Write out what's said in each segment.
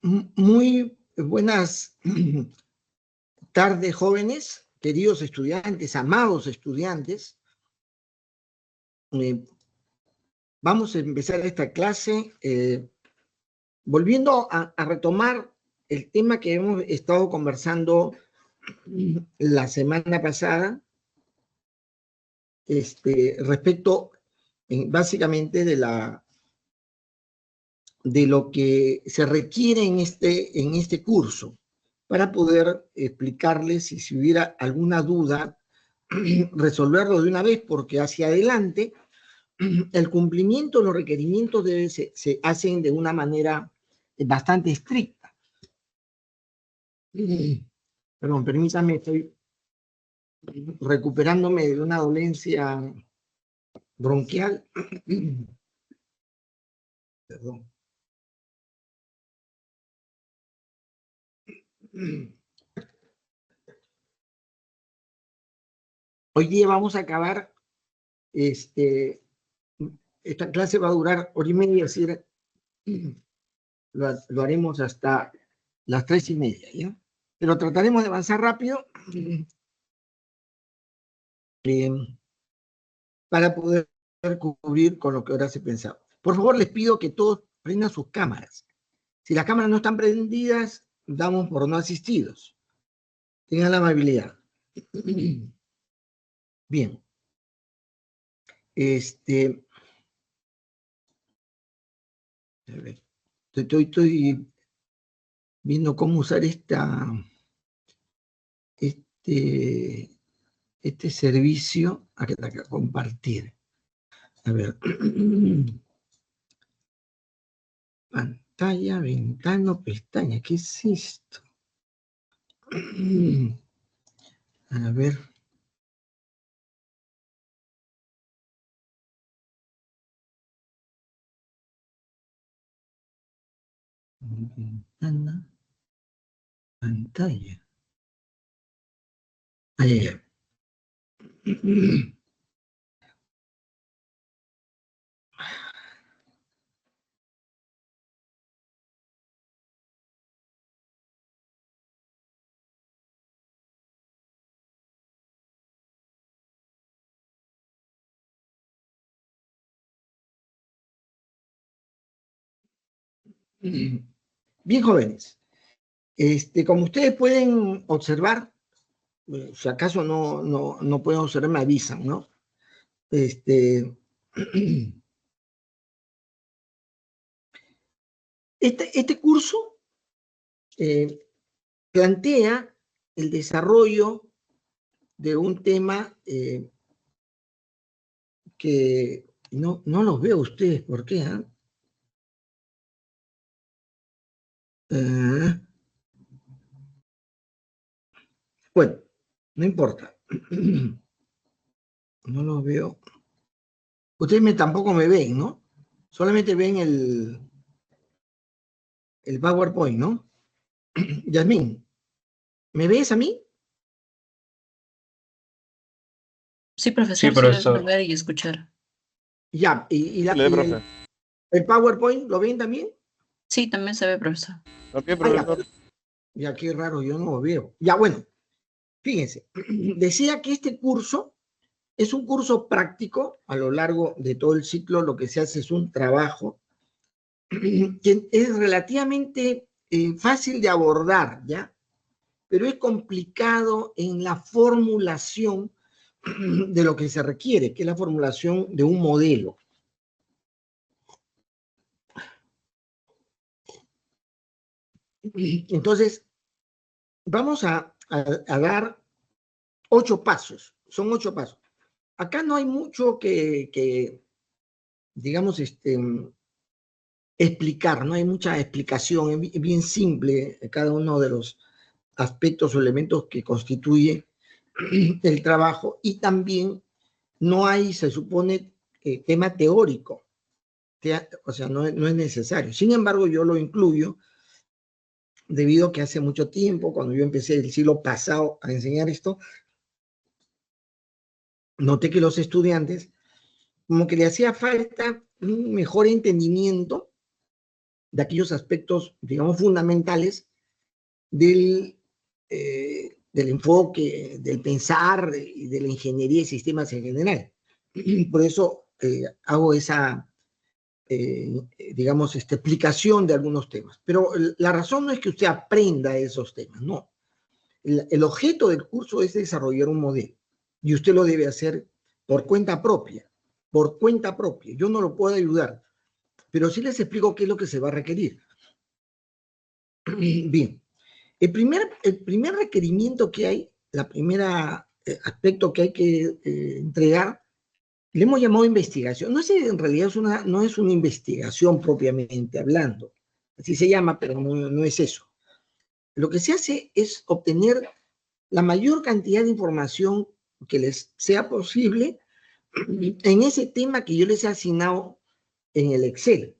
Muy buenas tardes, jóvenes, queridos estudiantes, amados estudiantes. Vamos a empezar esta clase volviendo a retomar el tema que hemos estado conversando la semana pasada, respecto básicamente de lo que se requiere en este curso, para poder explicarles, y si hubiera alguna duda, resolverlo de una vez, porque hacia adelante el cumplimiento de los requerimientos se hacen de una manera bastante estricta. Perdón, permítame, estoy recuperándome de una dolencia bronquial. Perdón. Hoy día vamos a acabar, esta clase va a durar 1:30, así lo haremos hasta las 3:30, ¿ya? Pero trataremos de avanzar rápido para poder cubrir con lo que ahora se pensaba. Por favor, les pido que todos prendan sus cámaras. Si las cámaras no están prendidas, damos por no asistidos. Tengan la amabilidad. Bien. A ver, estoy viendo cómo usar este servicio. Acá, compartir. A ver. Pantalla, ventana, pestaña. ¿Qué es esto? A ver. Ventana, pantalla. Ahí. Bien, jóvenes. Como ustedes pueden observar, si acaso no pueden observar, me avisan, ¿no? Este curso plantea el desarrollo de un tema que no los veo a ustedes. ¿Por qué? Bueno, no importa. No los veo. Ustedes tampoco me ven, ¿no? Solamente ven el PowerPoint, ¿no? Yasmín, ¿me ves a mí? Sí, profesor, sí, profesor. ver y escuchar. Ya, profe. ¿el PowerPoint lo ven también? Sí, también se ve, profesor. Ok, profesor. Ya, qué raro, yo no lo veo. Ya, bueno, fíjense, decía que este curso es un curso práctico. A lo largo de todo el ciclo lo que se hace es un trabajo que es relativamente fácil de abordar, ¿ya? Pero es complicado en la formulación de lo que se requiere, que es la formulación de un modelo. Entonces, vamos a dar 8 pasos. Son 8 pasos. Acá no hay mucho que digamos, explicar, no hay mucha explicación, es bien simple cada uno de los aspectos o elementos que constituye el trabajo, y también no hay, se supone, tema teórico, o sea, no es necesario. Sin embargo, yo lo incluyo debido a que hace mucho tiempo, cuando yo empecé el siglo pasado a enseñar esto, noté que los estudiantes como que le hacía falta un mejor entendimiento de aquellos aspectos, digamos, fundamentales del enfoque, del pensar y de la ingeniería de sistemas en general. Por eso hago esa, digamos, explicación de algunos temas. Pero la razón no es que usted aprenda esos temas, no. El objeto del curso es desarrollar un modelo y usted lo debe hacer por cuenta propia, por cuenta propia. Yo no lo puedo ayudar, pero sí les explico qué es lo que se va a requerir. Bien, el primer requerimiento que hay, la primera aspecto que hay que entregar, le hemos llamado investigación. No es, en realidad no es una investigación propiamente hablando, así se llama, pero no es eso. Lo que se hace es obtener la mayor cantidad de información que les sea posible en ese tema que yo les he asignado en el Excel.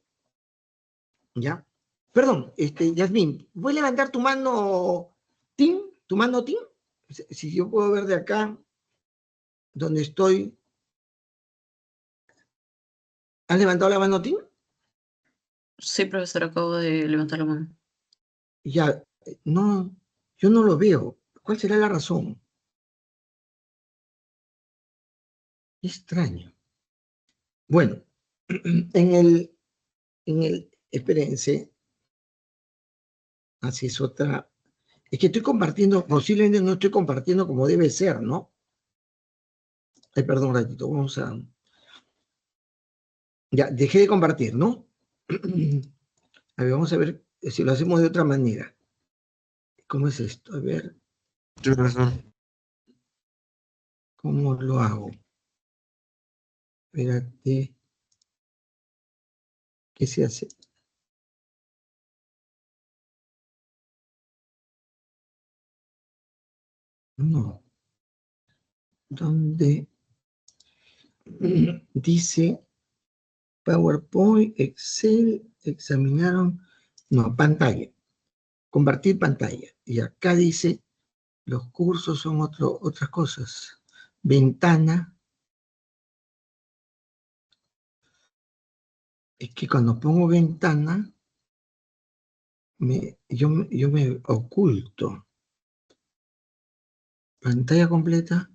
¿Ya? Perdón, Yasmín, ¿puedes levantar tu mano, Tim? ¿Tu mano, Tim? Si yo puedo ver de acá, donde estoy. ¿Has levantado la mano, Tim? Sí, profesor, acabo de levantar la mano. Ya, no, yo no lo veo. ¿Cuál será la razón? Extraño. Bueno, espérense, así es otra. Es que estoy compartiendo, posiblemente no estoy compartiendo como debe ser, ¿no? Ay, perdón un ratito, vamos a. Ya, dejé de compartir, ¿no? A ver, vamos a ver si lo hacemos de otra manera. ¿Cómo es esto? A ver, Sí, profesor. ¿cómo lo hago? Espérate. ¿Qué se hace? No. ¿Dónde? Dice PowerPoint, Excel, examinaron. No, pantalla. Compartir pantalla. Y acá dice, los cursos son otras cosas. Ventana. Es que cuando pongo ventana, yo me oculto. Pantalla completa.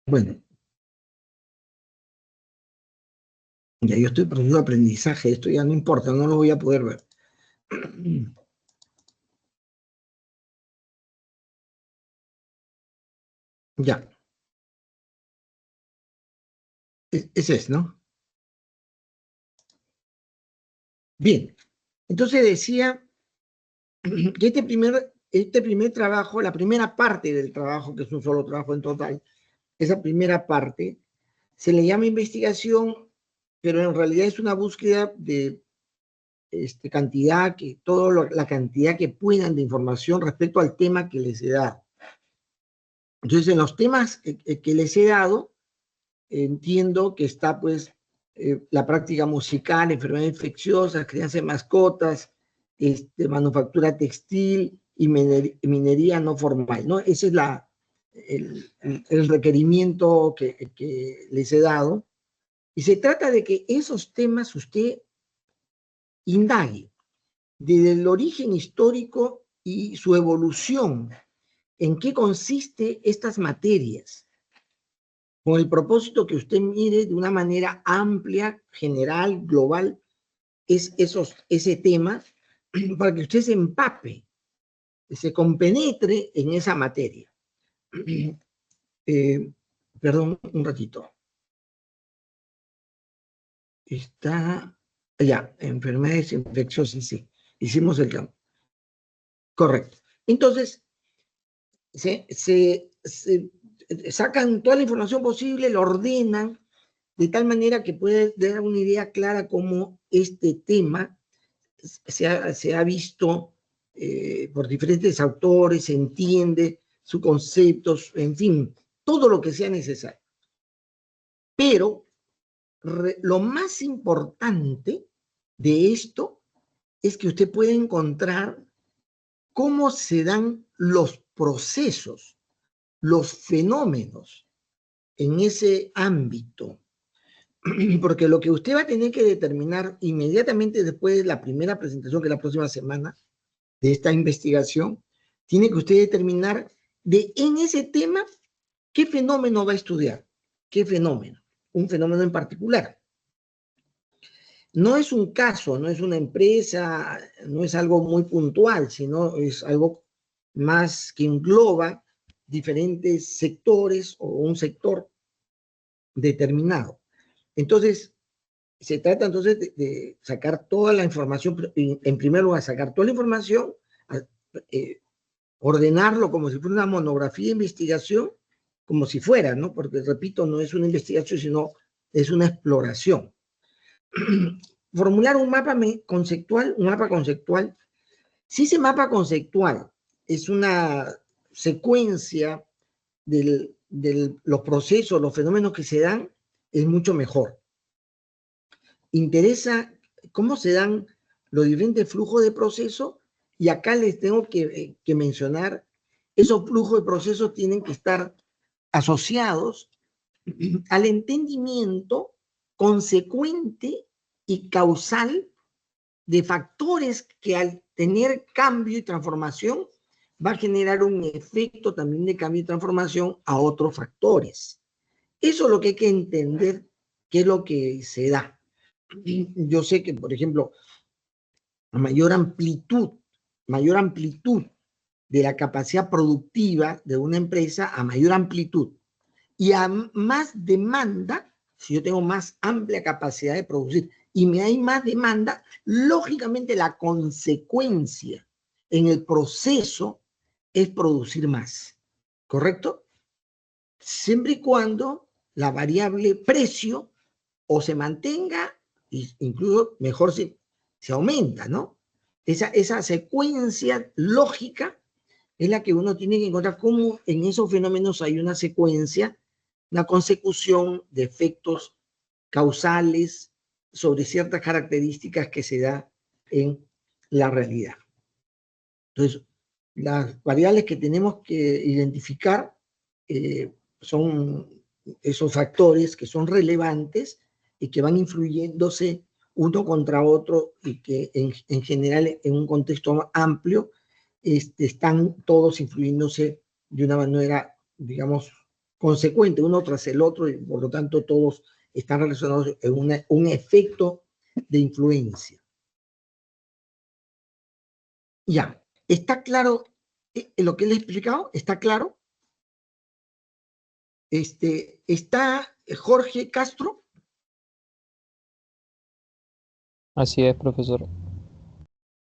Bueno, ya yo estoy perdiendo aprendizaje, esto ya no importa, no lo voy a poder ver. Ya. Ese es, ¿no? Bien. Entonces decía que este primer trabajo, la primera parte del trabajo, que es un solo trabajo en total, esa primera parte, se le llama investigación, pero en realidad es una búsqueda de cantidad, la cantidad que puedan de información respecto al tema que les he dado. Entonces, en los temas que les he dado, entiendo que está pues la práctica musical, enfermedades infecciosas, crianza de mascotas, manufactura textil y minería no formal, ¿no? Ese es el requerimiento que les he dado. Y se trata de que esos temas usted indague desde el origen histórico y su evolución, en qué consiste estas materias, con el propósito que usted mire de una manera amplia, general, global, ese tema, para que usted se empape, se compenetre en esa materia. Perdón, un ratito. Está, ya, enfermedades infecciosas, sí. Hicimos el campo. Correcto. Entonces, se sacan toda la información posible, la ordenan, de tal manera que puede dar una idea clara cómo este tema se ha visto por diferentes autores, se entiende sus conceptos, en fin, todo lo que sea necesario. Pero lo más importante de esto es que usted puede encontrar cómo se dan los procesos, los fenómenos en ese ámbito, porque lo que usted va a tener que determinar inmediatamente después de la primera presentación, que es la próxima semana, de esta investigación, tiene que usted determinar en ese tema qué fenómeno va a estudiar, qué fenómeno, un fenómeno en particular. No es un caso, no es una empresa, no es algo muy puntual, sino es algo más que engloba diferentes sectores o un sector determinado. Entonces, se trata entonces de sacar toda la información, en primer lugar, sacar toda la información, ordenarlo como si fuera una monografía de investigación, como si fuera, ¿no? Porque, repito, no es una investigación, sino es una exploración. Formular un mapa conceptual. Si ese mapa conceptual es una secuencia de los procesos, los fenómenos que se dan, es mucho mejor. Interesa cómo se dan los diferentes flujos de proceso, y acá les tengo que mencionar, esos flujos de procesos tienen que estar asociados al entendimiento consecuente y causal de factores que al tener cambio y transformación va a generar un efecto también de cambio y transformación a otros factores. Eso es lo que hay que entender, qué es lo que se da. Yo sé que, por ejemplo, a mayor amplitud de la capacidad productiva de una empresa, a mayor amplitud y a más demanda, si yo tengo más amplia capacidad de producir y me hay más demanda, lógicamente la consecuencia en el proceso es producir más, ¿correcto? Siempre y cuando la variable precio o se mantenga, incluso mejor si se aumenta, ¿no? Esa secuencia lógica es la que uno tiene que encontrar, cómo en esos fenómenos hay una secuencia, una consecución de efectos causales sobre ciertas características que se da en la realidad. Entonces, las variables que tenemos que identificar son esos factores que son relevantes y que van influyéndose uno contra otro, y que en general en un contexto amplio están todos influyéndose de una manera, digamos, consecuente, uno tras el otro, y por lo tanto todos están relacionados en un efecto de influencia. Ya, ¿está claro lo que le he explicado? ¿Está claro? ¿Está Jorge Castro? Así es, profesor.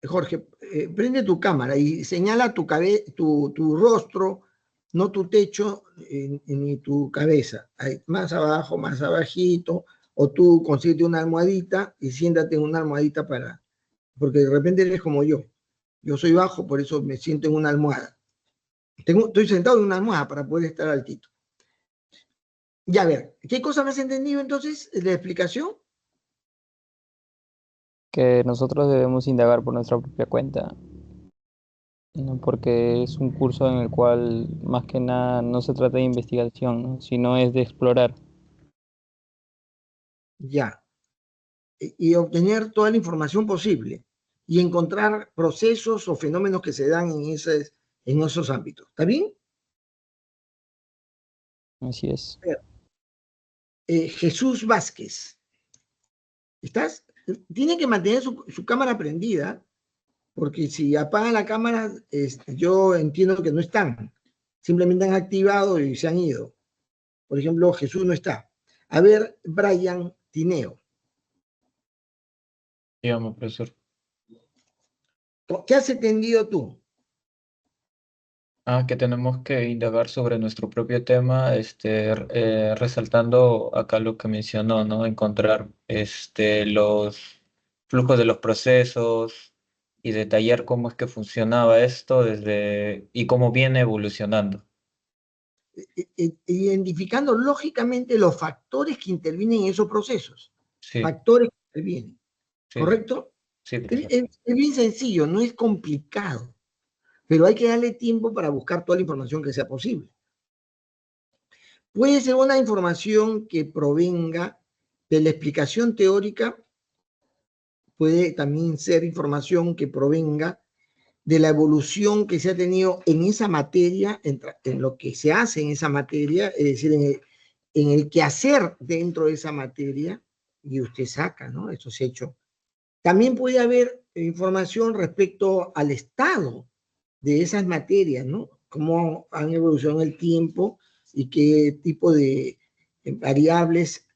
Jorge, prende tu cámara y señala tu rostro, no tu techo ni tu cabeza. Ahí, más abajo, más abajito, o tú consíguete una almohadita y siéntate en una almohadita porque de repente eres como yo. Yo soy bajo, por eso me siento en una almohada. Estoy sentado en una almohada para poder estar altito. Ya, a ver, ¿qué cosa me has entendido entonces de la explicación? Que nosotros debemos indagar por nuestra propia cuenta, ¿no? Porque es un curso en el cual más que nada no se trata de investigación, ¿no? Sino es de explorar. Ya. Y obtener toda la información posible y encontrar procesos o fenómenos que se dan en esos ámbitos. ¿Está bien? Así es. Jesús Vázquez, ¿estás? Tiene que mantener su cámara prendida, porque si apagan la cámara, yo entiendo que no están. Simplemente han activado y se han ido. Por ejemplo, Jesús no está. A ver, Brian Tineo. Digamos, profesor. ¿Qué has entendido tú? Que tenemos que indagar sobre nuestro propio tema, resaltando acá lo que mencionó, ¿no? Encontrar los flujos de los procesos y detallar cómo es que funcionaba esto y cómo viene evolucionando. Identificando lógicamente los factores que intervienen en esos procesos. Sí, Factores que intervienen. sí, ¿Correcto? sí, profesor. Es bien sencillo, no es complicado, pero hay que darle tiempo para buscar toda la información que sea posible. Puede ser una información que provenga de la explicación teórica, puede también ser información que provenga de la evolución que se ha tenido en esa materia, en lo que se hace en esa materia, es decir, en el quehacer dentro de esa materia, y usted saca, ¿no? Eso se ha hecho. También puede haber información respecto al estado de esas materias, ¿no? Cómo han evolucionado en el tiempo y qué tipo de variables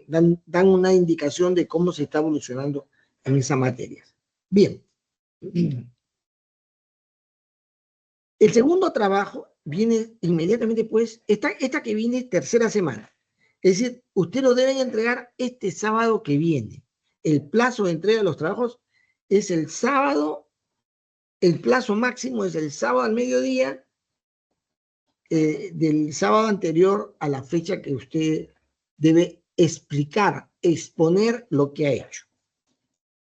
dan una indicación de cómo se está evolucionando en esa materia. Bien. El segundo trabajo viene inmediatamente después, esta que viene tercera semana. Es decir, usted lo deben entregar este sábado que viene. El plazo de entrega de los trabajos es el sábado, el plazo máximo es el sábado al mediodía, del sábado anterior a la fecha que usted debe explicar, exponer lo que ha hecho.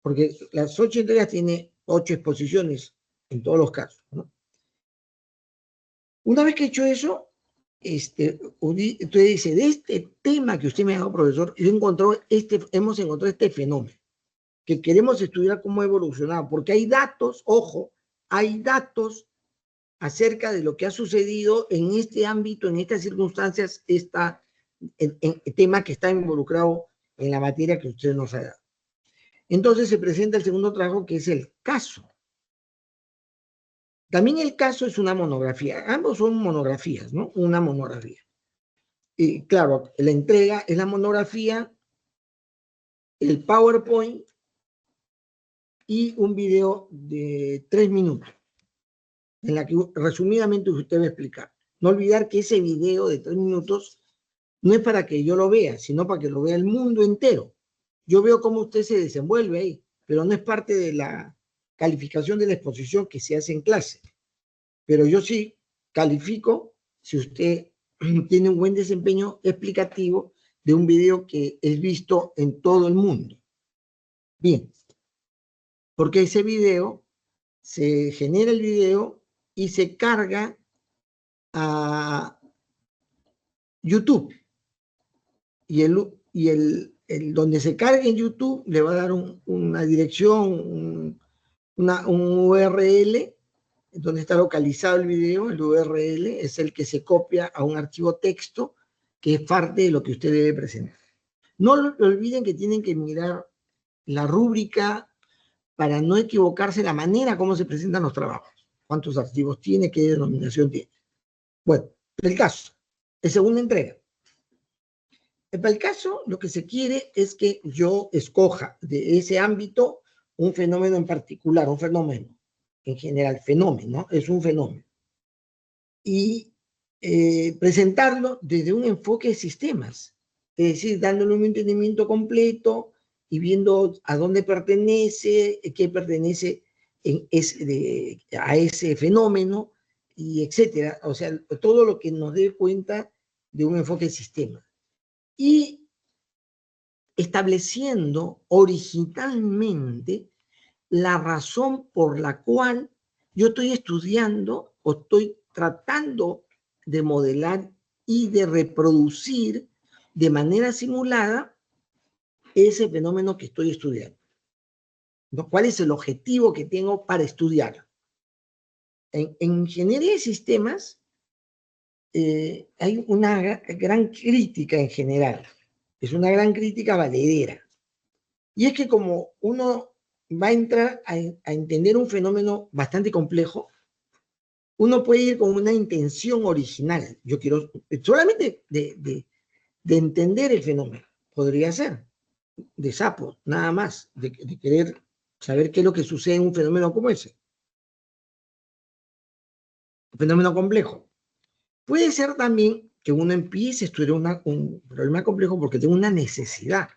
Porque las 8 entregas tiene 8 exposiciones en todos los casos, ¿no? Una vez que he hecho eso, usted dice, de este tema que usted me ha dado, profesor, hemos encontrado este fenómeno, que queremos estudiar cómo ha evolucionado, porque hay datos, ojo, hay datos acerca de lo que ha sucedido en este ámbito, en estas circunstancias, el tema que está involucrado en la materia que usted nos ha dado. Entonces se presenta el segundo trabajo, que es el caso. También el caso es una monografía. Ambos son monografías, ¿no? Una monografía. Y claro, la entrega es la monografía, el PowerPoint y un video de 3 minutos, en la que resumidamente usted va a explicar. No olvidar que ese video de 3 minutos no es para que yo lo vea, sino para que lo vea el mundo entero. Yo veo cómo usted se desenvuelve ahí, pero no es parte de la calificación de la exposición que se hace en clase. Pero yo sí califico si usted tiene un buen desempeño explicativo de un video que es visto en todo el mundo. Bien, porque ese video, se genera el video y se carga a YouTube. Y donde se cargue en YouTube le va a dar una dirección, un URL, donde está localizado el video. El URL es el que se copia a un archivo texto que es parte de lo que usted debe presentar. No olviden que tienen que mirar la rúbrica para no equivocarse la manera como se presentan los trabajos. ¿Cuántos archivos tiene? ¿Qué denominación tiene? Bueno, el caso, es segunda entrega. Para el caso, lo que se quiere es que yo escoja de ese ámbito un fenómeno en particular, un fenómeno. En general, fenómeno, es un fenómeno. Y presentarlo desde un enfoque de sistemas, es decir, dándole un entendimiento completo y viendo a dónde pertenece, qué pertenece a ese fenómeno, y etcétera. O sea, todo lo que nos dé cuenta de un enfoque de sistemas. Y estableciendo originalmente la razón por la cual yo estoy estudiando o estoy tratando de modelar y de reproducir de manera simulada ese fenómeno que estoy estudiando. ¿Cuál es el objetivo que tengo para estudiarlo? En ingeniería de sistemas hay una gran crítica en general. Es una gran crítica valedera. Y es que como uno va a entrar a entender un fenómeno bastante complejo, uno puede ir con una intención original. Yo quiero solamente de entender el fenómeno. Podría ser de sapo, nada más, de querer saber qué es lo que sucede en un fenómeno como ese. Un fenómeno complejo. Puede ser también que uno empiece a estudiar un problema complejo porque tengo una necesidad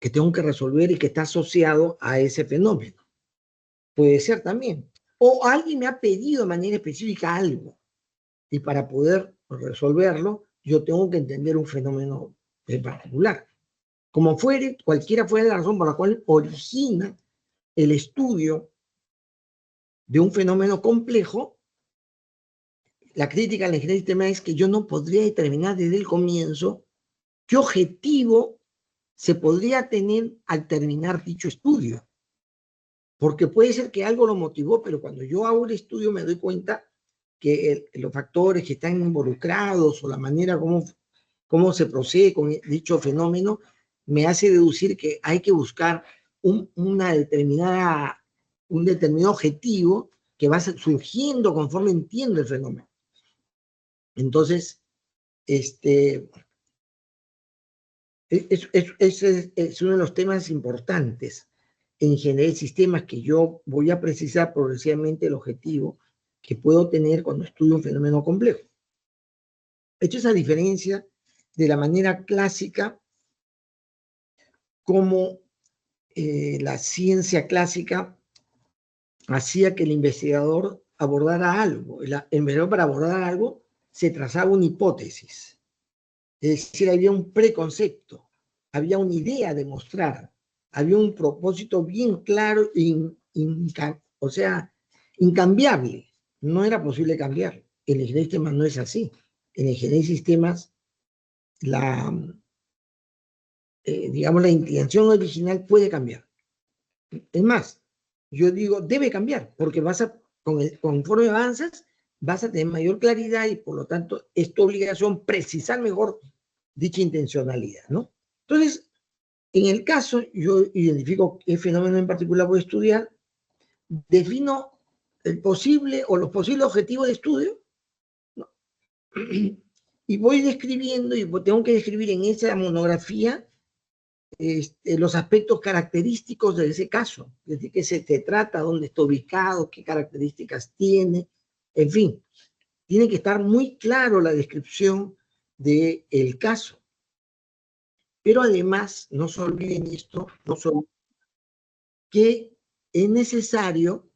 que tengo que resolver y que está asociado a ese fenómeno. Puede ser también. O alguien me ha pedido de manera específica algo y para poder resolverlo yo tengo que entender un fenómeno en particular. Como fuere, cualquiera fuera la razón por la cual origina el estudio de un fenómeno complejo, la crítica a la ingeniería del sistema es que yo no podría determinar desde el comienzo qué objetivo se podría tener al terminar dicho estudio. Porque puede ser que algo lo motivó, pero cuando yo hago el estudio me doy cuenta que los factores que están involucrados o la manera cómo se procede con dicho fenómeno me hace deducir que hay que buscar un determinado objetivo que va surgiendo conforme entiendo el fenómeno. Entonces, es uno de los temas importantes en ingeniería de sistemas, que yo voy a precisar progresivamente el objetivo que puedo tener cuando estudio un fenómeno complejo. Esto es a diferencia de la manera clásica como la ciencia clásica hacía que el investigador abordara algo. El investigador, para abordar algo, se trazaba una hipótesis. Es decir, había un preconcepto, había una idea de mostrar, había un propósito bien claro, o sea, incambiable. No era posible cambiar. En la ingeniería de sistemas no es así. En la ingeniería de sistemas, digamos, la intención original puede cambiar. Es más, yo digo, debe cambiar, porque conforme avanzas, vas a tener mayor claridad y por lo tanto es tu obligación precisar mejor dicha intencionalidad, ¿no? Entonces, en el caso, yo identifico qué fenómeno en particular voy a estudiar, defino el posible o los posibles objetivos de estudio, ¿no? Y voy describiendo, y tengo que describir en esa monografía los aspectos característicos de ese caso, es decir, qué se trata, dónde está ubicado, qué características tiene, en fin, tiene que estar muy claro la descripción del caso. Pero además, no se olviden esto, que es necesario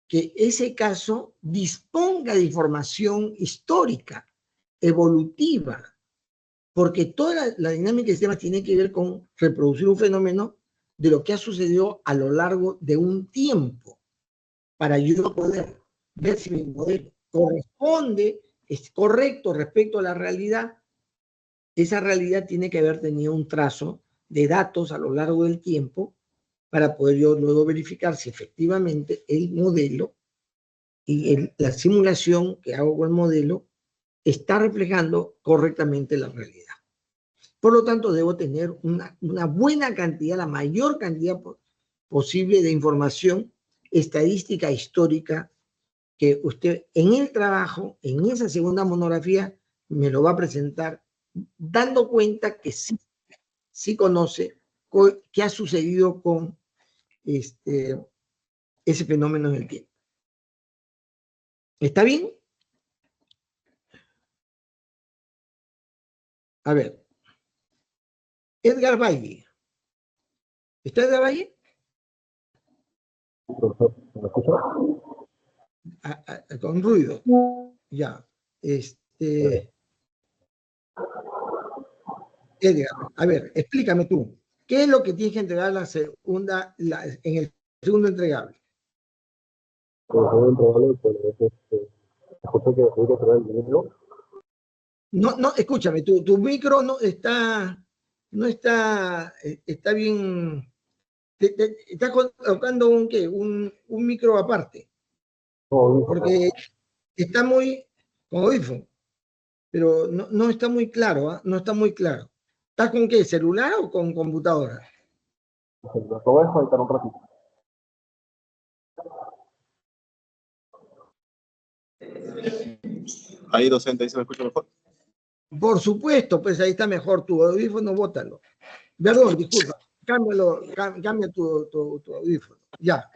que ese caso disponga de información histórica, evolutiva, porque toda la dinámica del sistema tiene que ver con reproducir un fenómeno de lo que ha sucedido a lo largo de un tiempo, para yo poder ver si mi modelo corresponde, es correcto respecto a la realidad. Esa realidad tiene que haber tenido un trazo de datos a lo largo del tiempo para poder yo luego verificar si efectivamente el modelo y la simulación que hago con el modelo está reflejando correctamente la realidad. Por lo tanto, debo tener una buena cantidad, la mayor cantidad posible de información estadística histórica que usted en el trabajo, en esa segunda monografía, me lo va a presentar dando cuenta que sí conoce qué ha sucedido con ese fenómeno en el tiempo. ¿Está bien? A ver. Edgar Valle. ¿Está Edgar Valle? ¿Me escucha? Con ruido. Ya. Edgar, a ver, explícame tú. ¿Qué es lo que tienes que entregar en el segundo entregable? No, escúchame, tu micro está bien. Estás colocando un micro aparte. Porque está muy con audífono, pero no está muy claro, ¿eh? No está muy claro. ¿Estás con qué? ¿Celular o con computadora? Lo voy a desconectar un ratito. Ahí, docente, ahí se me escucha mejor. Por supuesto, pues ahí está mejor. Tu audífono, bótalo. Perdón, disculpa. Cambia tu audífono. Ya.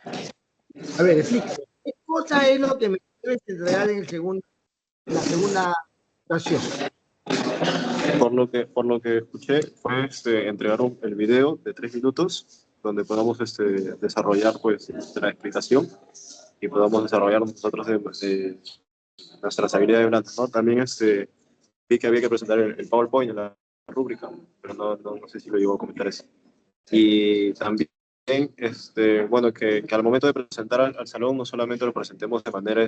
A ver, explícame. ¿Qué cosa es lo que me debes entregar en la segunda ocasión? Por lo que escuché, fue entregar el video de 3 minutos donde podamos desarrollar pues, la explicación y podamos desarrollar nosotros de nuestras habilidades blandas, ¿no? También vi que había que presentar el PowerPoint en la rúbrica, pero no sé si lo llevo a comentar eso. Y también bueno, que al momento de presentar al salón no solamente lo presentemos de manera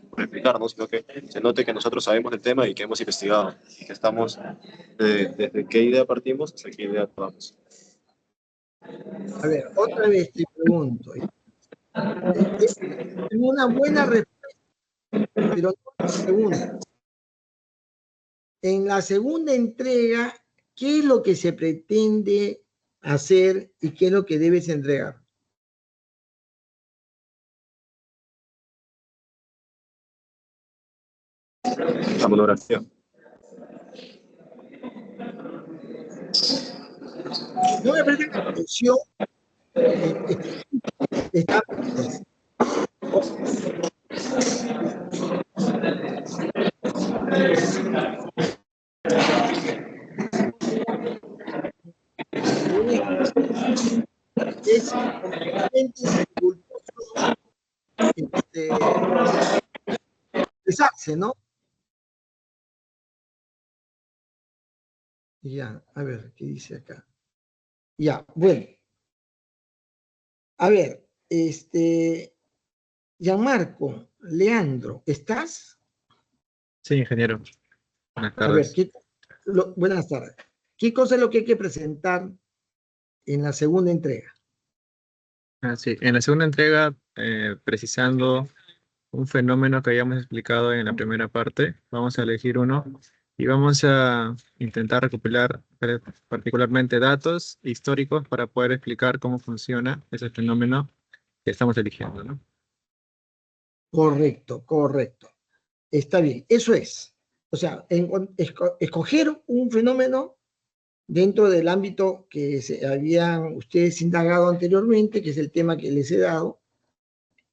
por explicarnos, sino que se note que nosotros sabemos del tema y que hemos investigado y que estamos desde qué idea partimos hasta qué idea acabamos. A ver, otra vez te pregunto. Es una buena respuesta, pero no la segunda. En la segunda entrega, ¿qué es lo que se pretende hacer y qué es lo que debes entregar? La monografía. No me presten atención. Está, es completamente dificultoso expresarse, ¿no? Ya, a ver, ¿qué dice acá? Ya, bueno. A ver, Gianmarco, Leandro, ¿estás? Sí, ingeniero. Buenas A ver, tardes. buenas tardes. ¿Qué cosa es lo que hay que presentar en la segunda entrega? Sí, en la segunda entrega, precisando un fenómeno que habíamos explicado en la primera parte, vamos a elegir uno y vamos a intentar recopilar particularmente datos históricos para poder explicar cómo funciona ese fenómeno que estamos eligiendo, ¿no? Correcto, correcto. Está bien, eso es. O sea, escoger un fenómeno dentro del ámbito que se habían ustedes indagado anteriormente, que es el tema que les he dado,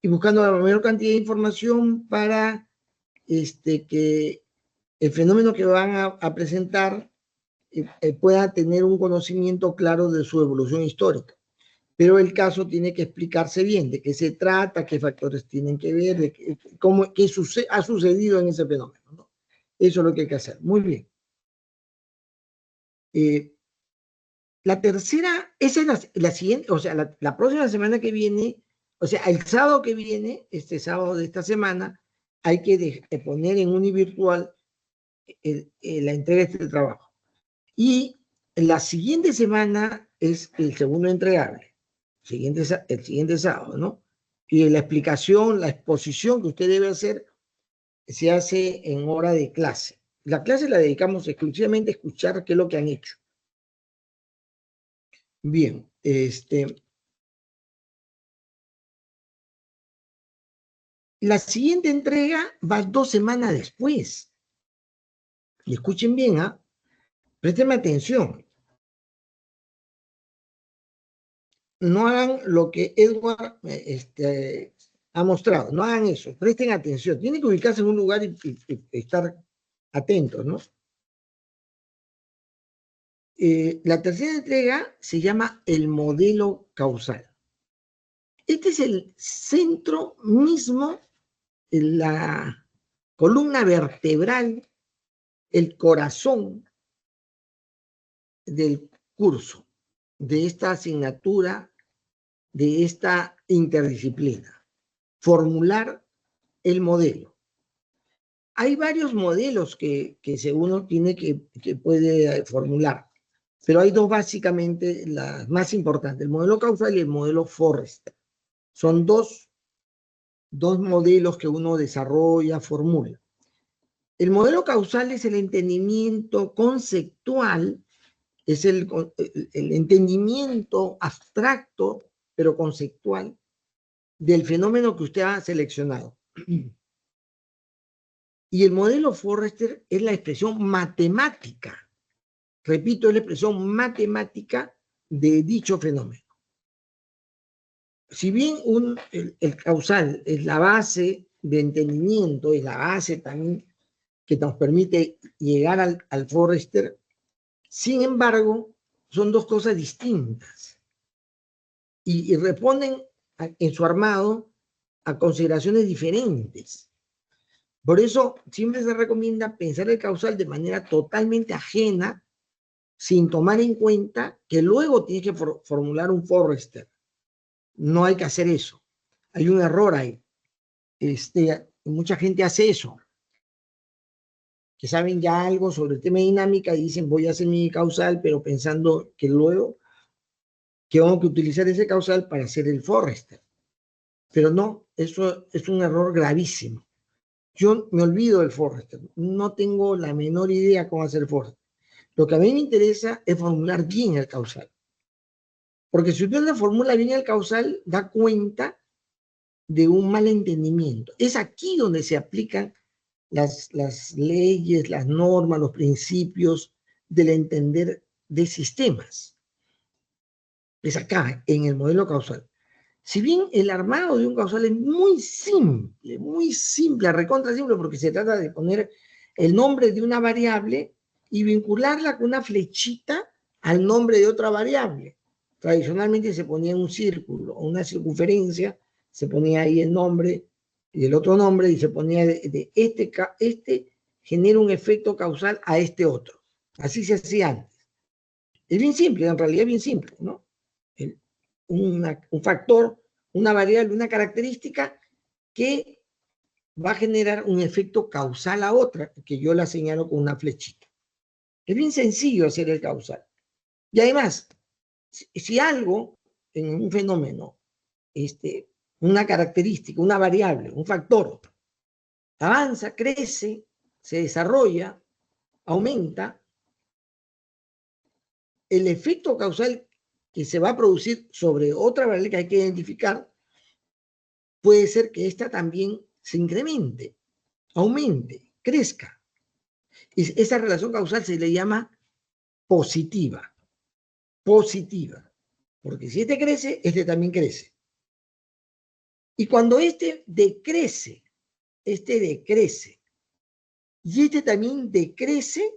y buscando la mayor cantidad de información para que el fenómeno que van a presentar pueda tener un conocimiento claro de su evolución histórica. Pero el caso tiene que explicarse bien de qué se trata, qué factores tienen que ver, de qué ha sucedido en ese fenómeno, ¿no? Eso es lo que hay que hacer. Muy bien. La tercera, esa es la siguiente, o sea, la próxima semana que viene, o sea, el sábado que viene, este sábado de esta semana, hay que poner en univirtual la entrega de este trabajo. Y la siguiente semana es el segundo entregable, el siguiente sábado, ¿no? Y la explicación, la exposición que usted debe hacer se hace en hora de clase. La clase la dedicamos exclusivamente a escuchar qué es lo que han hecho. Bien, la siguiente entrega va 2 semanas después. Y escuchen bien, ¿ah? Préstenme atención. No hagan lo que Edward ha mostrado, no hagan eso, presten atención. Tienen que ubicarse en un lugar y estar atentos, ¿no? La tercera entrega se llama el modelo causal. Este es el centro mismo, la columna vertebral, el corazón del curso, de esta asignatura, de esta interdisciplina. Formular el modelo. Hay varios modelos que uno tiene que puede formular, pero hay dos básicamente las más importantes, el modelo causal y el modelo Forrester. Son dos modelos que uno desarrolla, formula. El modelo causal es el entendimiento conceptual, es el entendimiento abstracto, pero conceptual, del fenómeno que usted ha seleccionado. Y el modelo Forrester es la expresión matemática, repito, es la expresión matemática de dicho fenómeno. Si bien el causal es la base de entendimiento, es la base también que nos permite llegar al Forrester, sin embargo, son dos cosas distintas y responden en su armado a consideraciones diferentes. Por eso siempre se recomienda pensar el causal de manera totalmente ajena, sin tomar en cuenta que luego tienes que formular un Forrester. No hay que hacer eso. Hay un error ahí. Mucha gente hace eso. Que saben ya algo sobre el tema de dinámica y dicen voy a hacer mi causal, pero pensando que luego que vamos a utilizar ese causal para hacer el Forrester. Pero no, eso es un error gravísimo. Yo me olvido del Forrester, no tengo la menor idea cómo hacer el Forrester. Lo que a mí me interesa es formular bien el causal. Porque si usted le formula bien el causal, da cuenta de un mal entendimiento. Es aquí donde se aplican las leyes, las normas, los principios del entender de sistemas. Es acá, en el modelo causal. Si bien el armado de un causal es muy simple, recontra simple, porque se trata de poner el nombre de una variable y vincularla con una flechita al nombre de otra variable. Tradicionalmente se ponía un círculo o una circunferencia, se ponía ahí el nombre y el otro nombre y se ponía de este genera un efecto causal a este otro. Así se hacía antes. Es bien simple, en realidad es bien simple, ¿no? Un factor, una variable, una característica que va a generar un efecto causal a otra, que yo la señalo con una flechita. Es bien sencillo hacer el causal. Y además, si algo en un fenómeno, una característica, una variable, un factor, avanza, crece, se desarrolla, aumenta, el efecto causal que se va a producir sobre otra variable que hay que identificar, puede ser que esta también se incremente, aumente, crezca. Y esa relación causal se le llama positiva. Positiva. Porque si este crece, este también crece. Y cuando este decrece, y este también decrece,